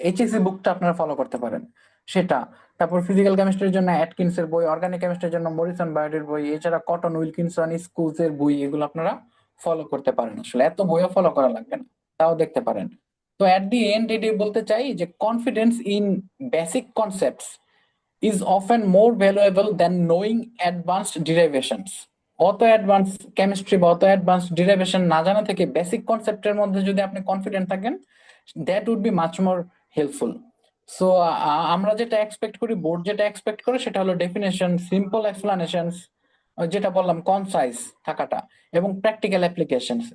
এইচএসসি বুকটা আপনারা ফলো করতে পারেন সেটা। তারপর ফিজিক্যাল কেমিস্ট্রির জন্য অ্যাটকিনসের বই, অর্গানিক কেমিস্ট্রির জন্য মরিসন বায়োটের বই, এছাড়া কটন উইলকিনসন স্কুলস এর বই, এগুলো আপনারা ফলো করতে পারেন। আসলে এত বইও ফলো করা লাগবে না, তাও দেখতে পারেন। তো এট দি এন্ড এটি বলতে চাই যে confidence in basic concepts is often more valuable than knowing advanced derivations. অত অ্যাডভান্স কেমিস্ট্রি বা অত অ্যাডভান্স ডিরাইভেশন না জানা থেকে বেসিক কনসেপ্টের মধ্যে যদি আপনি কনফিডেন্ট থাকেন, that would be much more helpful. So আমরা যেটা এক্সপেক্ট করি, বোর্ড যেটা এক্সপেক্ট করে সেটা হলো ডেফিনেশন, সিম্পল এক্সপ্লানেশনস, যেটা বললাম কনসাইজ থাকাটা, এবং প্র্যাকটিক্যাল অ্যাপ্লিকেশনস।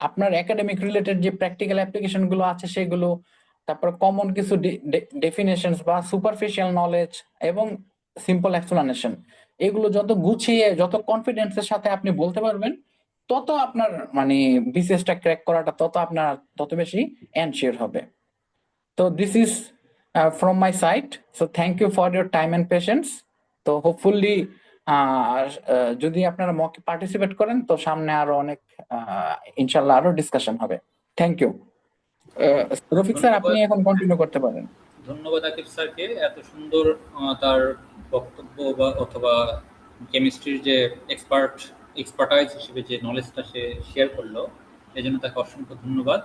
আপনার একাডেমিক রিলেটেড যে প্র্যাকটিক্যাল অ্যাপ্লিকেশন গুলো আছে সেগুলো, তারপর কমন কিছু ডেফিনেশনস বা সুপারফিশিয়াল নলেজ এবং সিম্পল এক্সপ্লানেশন, এগুলো যত গুছিয়ে যত কনফিডেন্সের সাথে আপনি বলতে পারবেন, তত আপনার মানে বিসিএসটা ক্র্যাক করাটা তত বেশি এনশিওর হবে। তো this is from my side, so thank you for your time and patience. তো হোপফুলি যদি আপনারা মকে পার্টিসিপেট করেন তো সামনে আরো অনেক ইনশাল্লাহ আরো ডিসকাশন হবে। Thank you. রফিক স্যার, আপনি ধন্যবাদ। এখন কন্টিনিউ করতে পারেন। ধন্যবাদ আকিব স্যারকে এত সুন্দর তার বক্তব্য বা অথবা কেমিস্ট্রির যে এক্সপার্টাইজ হিসেবে যে নলেজটা সে শেয়ার করলো, এই জন্য তাকে অসংখ্য ধন্যবাদ।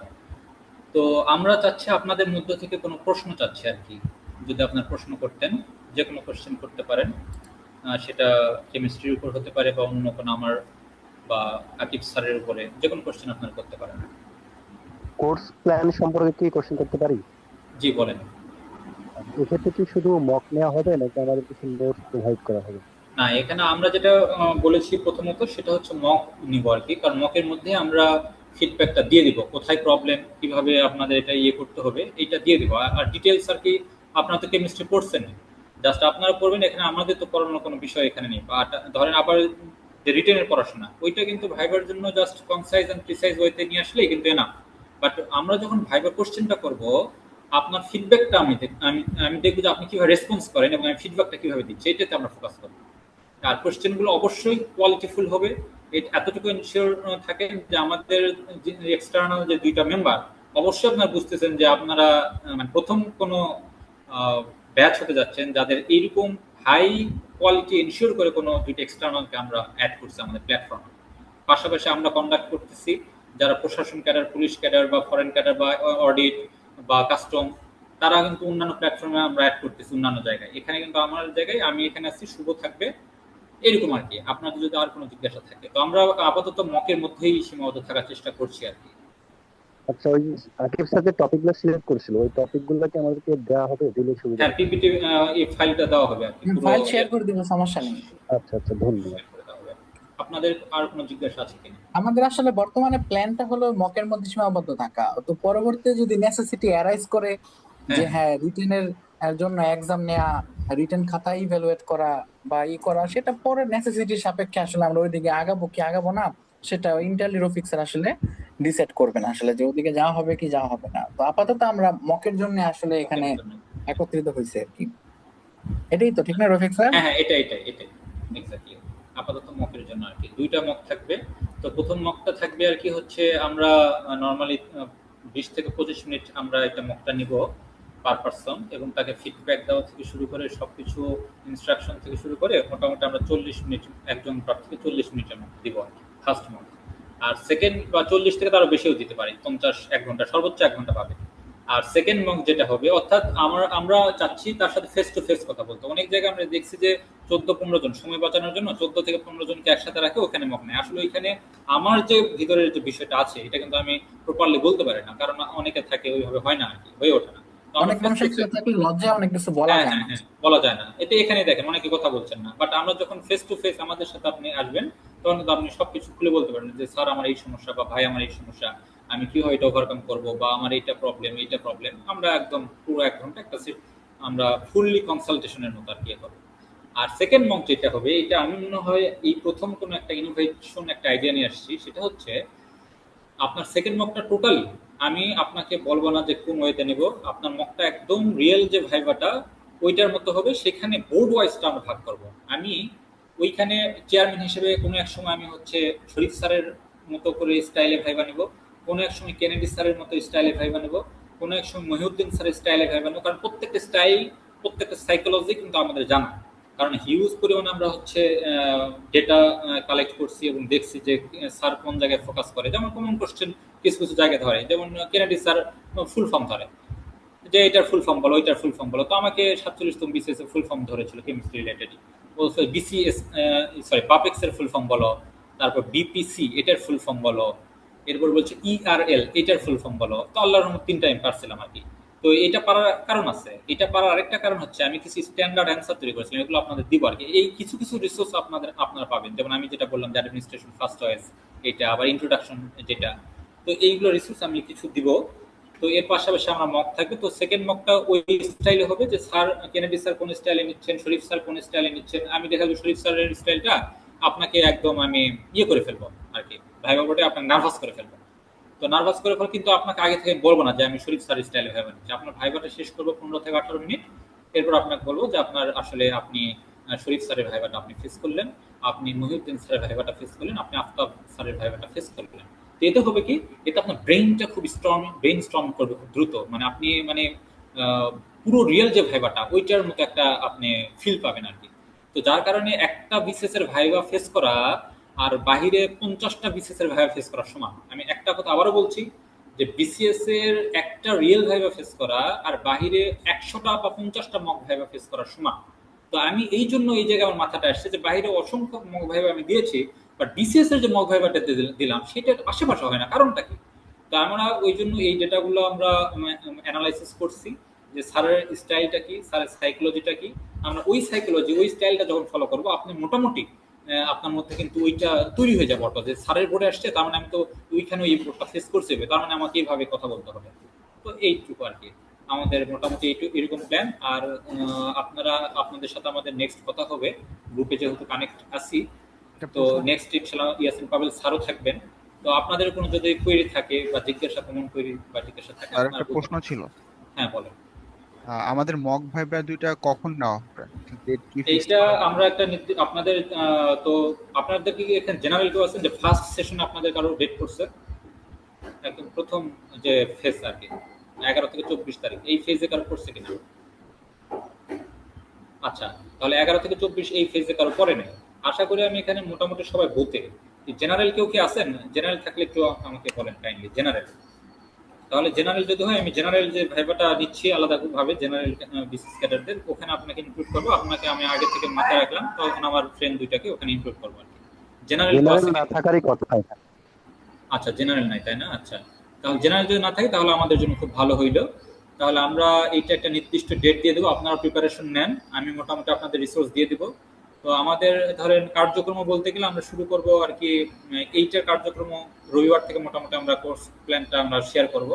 তো আমরা চাচ্ছি আপনাদের মধ্য থেকে কোনো প্রশ্ন চাচ্ছি আর কি, যদি আপনার প্রশ্ন করতেন, যে কোনো কোশ্চেন করতে পারেন, সেটা কেমিস্ট্রির উপর হতে পারে বা অন্য কোনো আমার বা আকিব স্যারের উপরে, যে কোনো কোশ্চেন আপনারা করতে পারেন। কোর্স প্ল্যান সম্পর্কে কি কোশ্চেন করতে পারি? জি বলেন। এক্ষেত্রে কি শুধু মক নেওয়া হবে নাকি আমাদের কিছু নোট প্রোভাইড করা হবে? না, এখানে আমরা যেটা বলেছি প্রথমত সেটা হচ্ছে মক নিব আর কি, কারণ মকের মধ্যে আমরা ফিডব্যাকটা দিয়ে দিব, কোথায় প্রবলেম, কিভাবে আপনাদের এটা ইয়ে করতে হবে, এইটা দিয়ে দিব। আর ডিটেলস আর কি, আপনারা তো কেমিস্ট্রি পড়ছেন, জাস্ট আপনারা পড়বেন, এখানে আমাদের তো পড়ানোর কোনো বিষয় এখানে নেই। বা ধরেন আবার যে রিটেনের পড়াশোনা, ওইটা কিন্তু ভাইবার জন্য জাস্ট কনসাইজ এন্ড প্রিসাইজ ওয়েতে নিয়ে আসলেই কিন্তু এনাফ। বাট আমরা যখন ভাইবা কোশ্চেনটা করব, আপনার ফিডব্যাকটা আমি দেখবো যে আপনি কিভাবে রেসপন্স করেন এবং আমি ফিডব্যাকটা কিভাবে দিচ্ছি, এটাতে আমরা ফোকাস করবো। আর কোশ্চেনগুলো অবশ্যই কোয়ালিটিফুল হবে। এতটুকু এনশিওর থাকেন যে আমাদের এক্সটার্নাল যে দুইটা মেম্বার, অবশ্যই আপনারা বুঝতেছেন যে আপনারা মানে প্রথম কোনো ব্যাচ হতে যাচ্ছেন যাদের এইরকম হাই কোয়ালিটি এনশিওর করে কোনো দুইটা এক্সটার্নালকে আমরা অ্যাড করছি আমাদের প্ল্যাটফর্মে। পাশাপাশি আমরা কন্ডাক্ট করতেছি যারা প্রশাসন ক্যাডার, পুলিশ ক্যাডার বা ফরেন ক্যাডার বা অডিট বা কাস্টম, তারা কিন্তু অন্যান্য প্ল্যাটফর্মে আমরা অ্যাড করতেছি অন্যান্য জায়গায়। এখানে কিন্তু আমার জায়গায় আমি এখানে আছি, শুভ থাকবে, এরকম আর কি। আপনাদের যদি আর কোনো জিজ্ঞাসা থাকে, তো আমরা আপাতত মকের মধ্যেই সীমাবদ্ধ থাকার চেষ্টা করছি আর কি। আচ্ছা, ওই আকিব স্যার যে টপিকগুলো সিলেক্ট করেছিল, ওই টপিকগুলো কি আমাদেরকে দেওয়া হবে, দিলে সুবিধা? হ্যাঁ, পিপিটি এই ফাইলটা দেওয়া হবে আর কি, ফাইল শেয়ার করে দিব, সমস্যা নেই। আচ্ছা আচ্ছা, ধন্যবাদ। আপনাদের আর কোনো জিজ্ঞাসা আছে কিনা? আমাদের আসলে বর্তমানে প্ল্যানটা হলো মকের মধ্যে সীমাবদ্ধ থাকা, তো পরবর্তীতে যদি নেসেসিটি অ্যারাইজ করে যে হ্যাঁ রিটেনের জন্য এক্সাম নেওয়া, রিটেন খাতা ইভ্যালুয়েট করা বা করা, সেটা পরে নেসেসিটির সাপেক্ষে আসলে আমরা ওইদিকে আগাবো কি আগাবো না, সেটা ইন্টারলি রফিক্সের আসলে ডিসাইড করবেন আসলে যে ওদিকে যাওয়া হবে কি যাওয়া হবে না। তো আপাতত আমরা মকের জন্য আসলে এখানে একত্রিত হয়েছে আর কি। এটাই তো ঠিক না রফিক স্যার? হ্যাঁ, এটাই এক্স্যাক্টলি। আপাতত মকের জন্য আর কি দুইটা মক থাকবে। তো প্রথম মকটা থাকবে আর কি হচ্ছে, আমরা নরমালি 20 থেকে 25 মিনিট আমরা একটা মকটা নিব পার পারসন, এবং তাকে ফিডব্যাক দেওয়া থেকে শুরু করে সবকিছু ইনস্ট্রাকশন থেকে শুরু করে মোটামুটি আমরা 40 মিনিট একজন প্রার্থীকে 40 মিনিটের মক দিব আর কি, ফার্স্ট মক। আর সেকেন্ড বা 40 থেকে তারও বেশিও দিতে পারি, 50-1 ঘন্টা, সর্বোচ্চ 1 ঘন্টা পাবে। আর সেকেন্ড মক যেটা হবে, অর্থাৎ আমরা চাচ্ছি তার সাথে ফেস টু ফেস কথা বলতে। অনেক জায়গায় আমরা দেখছি যে 14-15 জন, সময় বাঁচানোর জন্য 14 থেকে 15 জনকে একসাথে রাখে ওখানে মক নেয়। আসলে ওইখানে আমার যে ভিতরের যে বিষয়টা আছে, এটা কিন্তু আমি প্রপারলি বলতে পারি না, কারণ অনেকে থাকে ওইভাবে হয় না আর কি, হয়ে ওঠে না। অনেক মানুষের থাকলে লজ্জায় অনেক কিছু বলা যায় না। বলা যায় না, এটা এখানে দেখেন অনেকে কথা বলছেন না। বাট আমরা যখন ফেস টু ফেস আমাদের সাথে আপনি আসবেন, তখন কিন্তু আপনি সবকিছু খুলে বলতে পারেন যে স্যার আমার এই সমস্যা, বা ভাই আমার এই সমস্যা, আমি কিভাবে এটা ওভারকাম করব, বা আমার এইটা প্রবলেম। আমরা একদম পুরো 1 ঘন্টা একটা আমরা ফুললি কনসালটেশনের মতো আর কি করব। আর সেকেন্ড মক যেটা হবে, এটা আমি মনে হয় এই প্রথম কোনো একটা ইনোভেশন একটা আইডিয়া নিয়ে আসছি। সেটা হচ্ছে আপনার সেকেন্ড মকটা টোটালি আমি আপনাকে বলবো না যে কোন ওয়েতে নেব, আপনার মকটা একদম রিয়েল যে ভাইবাটা ওইটার মতো হবে। সেখানে বোর্ড ওয়াইজটা আমরা ভাগ করব। আমি ওইখানে চেয়ারম্যান হিসেবে কোনো এক সময় আমি হচ্ছে শরীফ স্যারের মতো করে স্টাইলে ভাইবা নেব, কোনো এক সময় কেনেডি স্যারের মতো স্টাইলে ভাইবা নেব, কোনো এক সময় মহিউদ্দিন স্যারের স্টাইলে ভাইবা নেব। কারণ প্রত্যেকটা স্টাইল, প্রত্যেকটা সাইকোলজি কিন্তু আমাদের জানা, কারণ হিউজ পরিমাণে আমরা হচ্ছে ডেটা কালেক্ট করছি এবং দেখছি যে স্যার কোন জায়গায় ফোকাস করে। যেমন কমন কোশ্চেন কিছু কিছু জায়গায় ধরে, যেমন কেনেডি স্যার ফুল ফর্ম ধরে, যে এটার ফুল ফর্ম বলো, ওইটার ফুল ফর্ম বলো। তো আমাকে 47তম বিসিএস এর ফুল ফর্ম ধরেছিল কেমিস্ট্রি রিলেটেড, বলছে বিসিএস বাপেক্স এর ফুল ফর্ম বলো, তারপর বিপিসি এটার ফুল ফর্ম বলো, এরপর বলছে ইআরএল এটার ফুল ফর্ম বলো। তো আল্লাহর রহমত 3টা আমি পারছিলাম আর কি। তো এটা পারার কারণ আছে, এটা পারার আরেকটা কারণ হচ্ছে আমি কিছু স্ট্যান্ডার্ড অ্যান্সার তৈরি করেছিলাম, এগুলো আপনাদের দিব আর কি। এই কিছু কিছু রিসোর্স আপনারা পাবেন, যেমন আমি যেটা বললাম যে অ্যাডমিনিস্ট্রেশন ফার্স্ট চয়েস, এটা আবার ইন্ট্রোডাকশন যেটা, তো এইগুলো রিসোর্স আমি কিছু দিব। তো এর পাশাপাশি আমার মক থাকবে। তো সেকেন্ড মকটা ওই স্টাইলে হবে যে স্যার কেনেডি স্যার কোন স্টাইলে নিচ্ছেন, শরীফ স্যার কোন স্টাইলে নিচ্ছেন। আমি দেখা যাবে শরীফ স্যারের স্টাইলটা আপনাকে একদম আমি ইয়ে করে ফেলবো আর কি, ভাইবা বোর্ডে আপনাকে নার্ভাস করে ফেলবো। তো নার্ভাস করে ফেলে কিন্তু আপনাকে আগে থেকে বলবো না যে আমি শরীফ স্যার স্টাইলে ভাইবা নিচ্ছি। আপনার ভাইবাটা শেষ করবো 15 থেকে 18 মিনিট, এরপর আপনাকে বলবো যে আপনার আসলে আপনি শরীফ স্যারের ভাইবাটা আপনি ফেস করলেন, আপনি মহিউদ্দিন স্যারের ভাইবাটা ফেস করলেন, আপনি আফতাব স্যারের ভাইবাটা ফেস করলেন। তো এতে হবে কি, এতে আপনার ব্রেইনটা খুব ব্রেইন স্ট্রং করবে খুব দ্রুত, মানে আপনি মানে পুরো রিয়েল যে ভাইবাটা ওইটার মতো একটা আপনি ফিল পাবেন আর কি। তো যার কারণে একটা বিসিএস এর ভাইবা ফেস করা আর বাহিরে 50টা বিসিএস এর ভাইবা ফেস করার সমান। আমি একটা কথা আবারও বলছি যে বিসিএস এর একটা রিয়েল ভাইবা ফেস করা আর বাহিরে 100টা বা 50টা মক ভাইবা ফেস করার সমান। তো আমি এই জন্য এই জায়গায় আমার মাথাটা আসছে যে বাইরে অসংখ্য মক ভাইবা আমি দিয়েছি, বাট বিসিএস এর যে মক ভাইবাটা দিলাম সেটার আশেপাশে হয় না, কারণটা কি? তো আমরা ওই জন্য এই ডেটাগুলো আমরা অ্যানালাইসিস করছি যে স্যারের স্টাইলটা কি, স্যারের সাইকোলজিটা কি। আমরা ওই সাইকোলজি ওই স্টাইলটা যখন ফলো করবো, আপনি মোটামুটি আপনার মধ্যে কিন্তু ওইটা তৈরি হয়ে যাবে অটো, যে স্যারের বোর্ডে আসছে তার মানে আমি তো ওইখানে ওই বোর্ডটা ফেস করতে হবে, তার মানে আমাকে এইভাবে কথা বলতে হবে। তো এইটুকু আর কি আমাদের মোটামুটি এরকম প্ল্যান। আর আপনারা, আপনাদের সাথে আমাদের নেক্সট কথা হবে, গ্রুপে যেহেতু কানেক্ট আছি, একটা তো প্রশ্ন নেক্সট ইনশাআল্লাহ ইয়াসিন পাবেল স্যারও থাকবেন। তো আপনাদের কোনো যদি কোয়েরি থাকে বা জিজ্ঞাসা, কমন কোয়েরি বা জিজ্ঞাসা থাকে আর আপনারা একটা প্রশ্ন ছিল, হ্যাঁ বলেন। আমাদের মক ভাইবা দুইটা কখন নেওয়া হবে, ডেট কি ফিক্সড এইটা করা? আমরা একটা আপনাদের তো আপনাদের কি এখানে জেনারেল কেউ আছেন যে ফার্স্ট সেশনে আপনাদের কারো ডেট করছে, একদম প্রথম যে ফেজ আর কি 11 থেকে 24 তারিখ, এই ফেজে কারো করছে কিনা? আচ্ছা, তাহলে 11 থেকে 24 এই ফেজে কারো পরে নেই। আশা করি আমি এখানে মোটামুটি সবাই বোতে। জেনারেল কেউ কি আছেন? জেনারেল থাকলে একটু আমাকে বলেন কাইন্ডলি জেনারেল। তাহলে জেনারেল যদি হয়, আমি জেনারেল যে ভাইবাটা নিচ্ছি আলাদা ভাবে জেনারেল বিসিএস ক্যাডারদের, ওখানে আপনাকে ইনক্লুড করবো। আপনাকে আমি আগে থেকে মাথায় রাখলাম, তখন আমার ফ্রেন্ড দুইটাকে ওখানে ইনক্লুড করবো আর কি। জেনারেল তো জেনারেল আছে না কি? থাকারই কথা এখানে। আচ্ছা, জেনারেল নাই তাই না? আচ্ছা, তাহলে জেনারেল যদি না থাকে তাহলে আমাদের জন্য খুব ভালো হইলো। তাহলে আমরা এইটা একটা নির্দিষ্ট ডেট দিয়ে দেবো, আপনারা প্রিপারেশন নেন, আমি মোটামুটি আপনাদের রিসোর্স দিয়ে দিব। তো আমাদের ধরেন কার্যক্রম বলতে গেলে আমরা শুরু করব আর কি এইটার কার্যক্রম রবিবার থেকে মোটামুটি আমরা কোর্স প্ল্যানটা আমরা শেয়ার করব।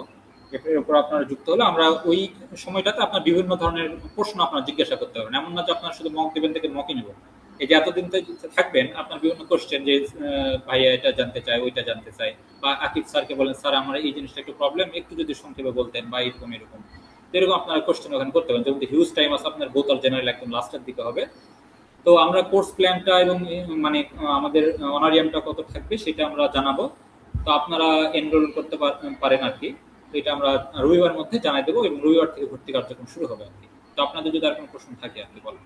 এর উপর আপনারা যুক্ত হলে আমরা ওই সময়টাতে আপনার বিভিন্ন ধরনের প্রশ্ন আপনারা জিজ্ঞাসা করতে পারবেন। এমন না যে আপনারা শুধু মক দেবেন থেকে মকই নেব। এই যে এতদিন তো থাকবেন, আপনার বিভিন্ন কোশ্চেন যে ভাইয়া এটা জানতে চায়, ওইটা জানতে চায়, বা আকিব স্যারকে বলেন স্যার আমার এই জিনিসটা একটু প্রবলেম, একটু যদি সংক্ষেপে বলতেন, বা এরকম এরকম। তো এরকম আপনারা কোশ্চেন ওখানে করতে পারেন। যেমন হিউজ টাইম আছে আপনার, বোতল জেনারেল একদম লাস্টের দিকে হবে। তো আমরা কোর্স প্ল্যানটা এবং মানে আমাদের অনারিয়ামটা কত থাকবে সেটা আমরা জানাবো। তো আপনারা এনরোল করতে পারেন আর কি। তো এটা আমরা রবিবার মধ্যে জানাই দেবো, এবং রবিবার থেকে ভর্তি কার্যক্রম শুরু হবে আর কি। তো আপনাদের যদি আর কোনো প্রশ্ন থাকে আর কি বলেন।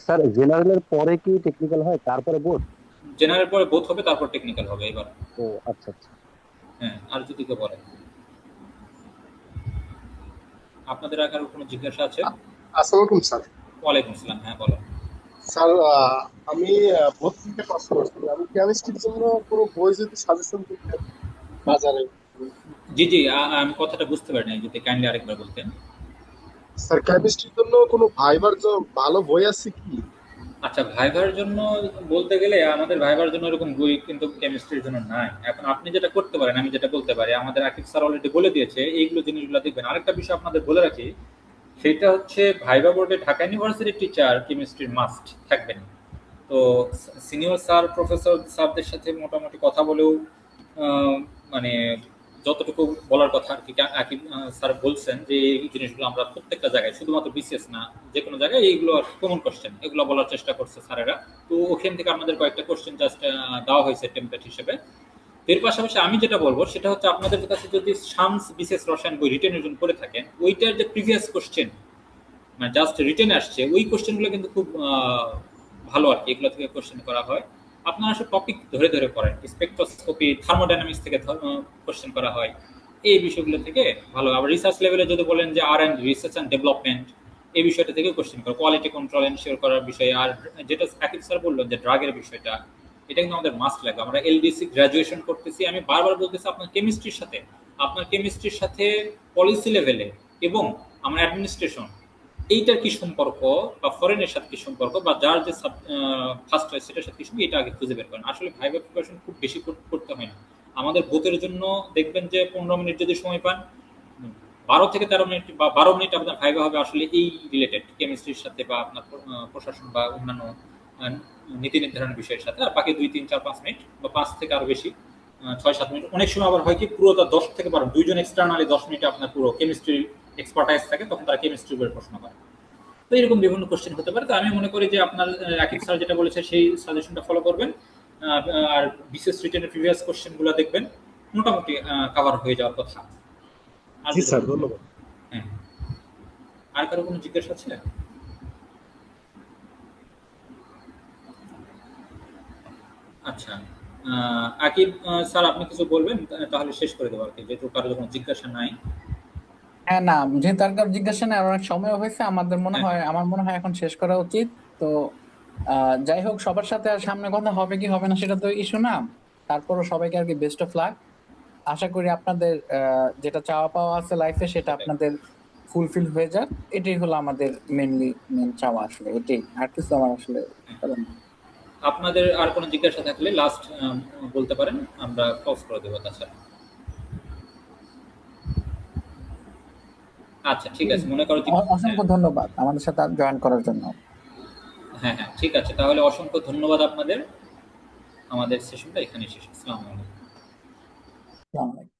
স্যার জেনারেলের পরে কি টেকনিক্যাল হয় তারপরে বোর্ড? জেনারেল পরে বোথ হবে, তারপর টেকনিক্যাল হবে এবার। ও আচ্ছা আচ্ছা। হ্যাঁ, আর যদি কেউ বলেন। আপনাদের আর কারো কোনো জিজ্ঞাসা আছে? আসসালামু আলাইকুম স্যার। ওয়ালাইকুম আসসালাম, হ্যাঁ বলো। স্যার আমি ভর্তিতে পাস করছি, আমি কেমিস্ট্রির জন্য কোনো বই যদি সাজেশন দিতেন বাজারে। জি জি, আমি কথাটা বুঝতে পারিনি, যদি কাইন্ডলি আরেকবার বলতেন। স্যার কেমিস্ট্রির জন্য কোনো ভাইবার ভালো বই আছে কি? আচ্ছা, ভাইভার জন্য বলতে গেলে আমাদের ভাইভার জন্য এরকম বই কিন্তু কেমিস্ট্রির জন্য নাই। এখন আপনি যেটা করতে পারেন, আমি যেটা বলতে পারি, আমাদের আকিব স্যার অলরেডি বলে দিয়েছে এইগুলো জিনিসগুলো দেখবেন। আরেকটা বিষয় আপনাদের বলে রাখি, সেটা হচ্ছে ভাইভা বোর্ডে ঢাকা ইউনিভার্সিটির টিচার কেমিস্ট্রির মাস্ট থাকবেন। তো সিনিয়র স্যার, প্রফেসর স্যারদের সাথে মোটামুটি কথা বলেও আহ, মানে যতটুকু বলার কথা আর কি, আকিব স্যার বলছেন যে এই জিনিসগুলো আমরা প্রত্যেকটা জায়গায়, শুধুমাত্র বিসিএস না, যে কোনো জায়গায় এইগুলো কমন কোশ্চেন, এগুলো বলার চেষ্টা করছে স্যারেরা। তো ওখান থেকে আমাদের কয়েকটা কোশ্চেন জাস্ট দেওয়া হয়েছে টেমপ্লেট হিসেবে। এর পাশাপাশি আমি যেটা বলবো সেটা হচ্ছে, আপনাদের কাছে যদি শামস বিশেষ রসায়ন বই রিটেনের জন্য করে থাকেন, ওইটার যে প্রিভিয়াস কোশ্চেন মানে জাস্ট রিটেন আসছে, ওই কোশ্চেনগুলো কিন্তু খুব ভালো আর কি, এগুলো থেকে কোশ্চেন করা হয়। আপনারা সব টপিক ধরে ধরে পড়েন, স্পেকট্রোস্কোপি, থার্মোডাইনামিক্স থেকে কোশ্চেন করা হয়, এই বিষয়গুলো থেকে ভালো। আবার রিসার্চ লেভেলে যদি বলেন যে আর অ্যান্ড রিসার্চ অ্যান্ড ডেভেলপমেন্ট, এই বিষয়টা থেকে কোশ্চেন করে, কোয়ালিটি কন্ট্রোল এনশিওর করার বিষয়। আর যেটা আকিব স্যার বললেন যে ড্রাগের বিষয়টা, এটা কিন্তু আমাদের মাস্ট লাগবে। আমরা এলডিসি গ্রাজুয়েশন করতেছি, আমি বারবার বলতেছি আপনার কেমিস্ট্রির সাথে পলিসি লেভেলে এবং আমার অ্যাডমিনিস্ট্রেশন, এইটার কি সম্পর্ক, বা ফরেনের সাথে কি সম্পর্ক, বা যার যে ফার্স্ট হয় সেটার সাথে কি সম্পর্ক, এটা আগে খুঁজে বের করেন। আসলে ভাইভা প্রিপারেশন খুব বেশি করতে হয় না। আমাদের বোথের জন্য দেখবেন যে 15 মিনিট যদি সময় পান, 12 থেকে 13 মিনিট বা 12 মিনিট আপনার ভাইভা হবে আসলে এই রিলেটেড কেমিস্ট্রির সাথে, বা আপনার প্রশাসন বা অন্যান্য আহ, নীতি নির্ধারণের বিষয়ের সাথে। আর বাকি 2, 3, 4, 5 মিনিট বা 5 থেকে আরো বেশি, 6, 7 মিনিট। অনেক সময় আবার হয় কি পুরোটা 10 থেকে 12, দুইজন এক্সটার্নালি 10 মিনিটে আপনার পুরো কেমিস্ট্রি এক্সপার্টাইজ থাকে, তখন তারা কেমিস্ট্রির উপরে প্রশ্ন করে। তো এরকম বিভিন্ন কোশ্চেন হতে পারে। তো আমি মনে করি যে আপনার আকিব স্যার যেটা বলেছে সেই সাজেশনটা ফলো করবেন। আর বিশেষ রিটেনের প্রিভিয়াস কোশ্চেনগুলো দেখবেন, মোটামুটি কভার হয়ে যাওয়ার কথা। আর জি যদি- স্যার, ধন্যবাদ। হ্যাঁ, আর কারো কোনো জিজ্ঞাসা আছে? আচ্ছা, আকিব স্যার আপনি কিছু বলবেন, তাহলে শেষ করে দেবো আর কি, যেহেতু কারো কোনো জিজ্ঞাসা নাই। হ্যাঁ, না যেহেতু আর কারো জিজ্ঞাসা নেই, আর অনেক সময় হয়েছে, আমার মনে হয় এখন শেষ করা উচিত। তো যাই হোক, সবার সাথে আর সামনে কথা হবে কি হবে না সেটা তো ইস্যু না। তারপরও সবাইকে আর কি বেস্ট অফ লাক। আশা করি আপনাদের যেটা চাওয়া পাওয়া আছে লাইফে সেটা আপনাদের ফুলফিল হয়ে যাক। এটাই হলো আমাদের মেন চাওয়া, আসলে এটাই, আর কিছু আমার আসলে করার নেই। আপনাদের আর কোনো জিজ্ঞাসা থাকলে লাস্ট বলতে পারেন, আমরা ক্লোজ করে দেবো। তাছাড়া আচ্ছা ঠিক আছে, মনে করো অসংখ্য ধন্যবাদ আমাদের সাথে জয়েন করার জন্য। হ্যাঁ হ্যাঁ ঠিক আছে, তাহলে অসংখ্য ধন্যবাদ আপনাদের। আমাদের সেশনটা এখানে শেষ। আসসালামু আলাইকুম। আসসালামু আলাইকুম।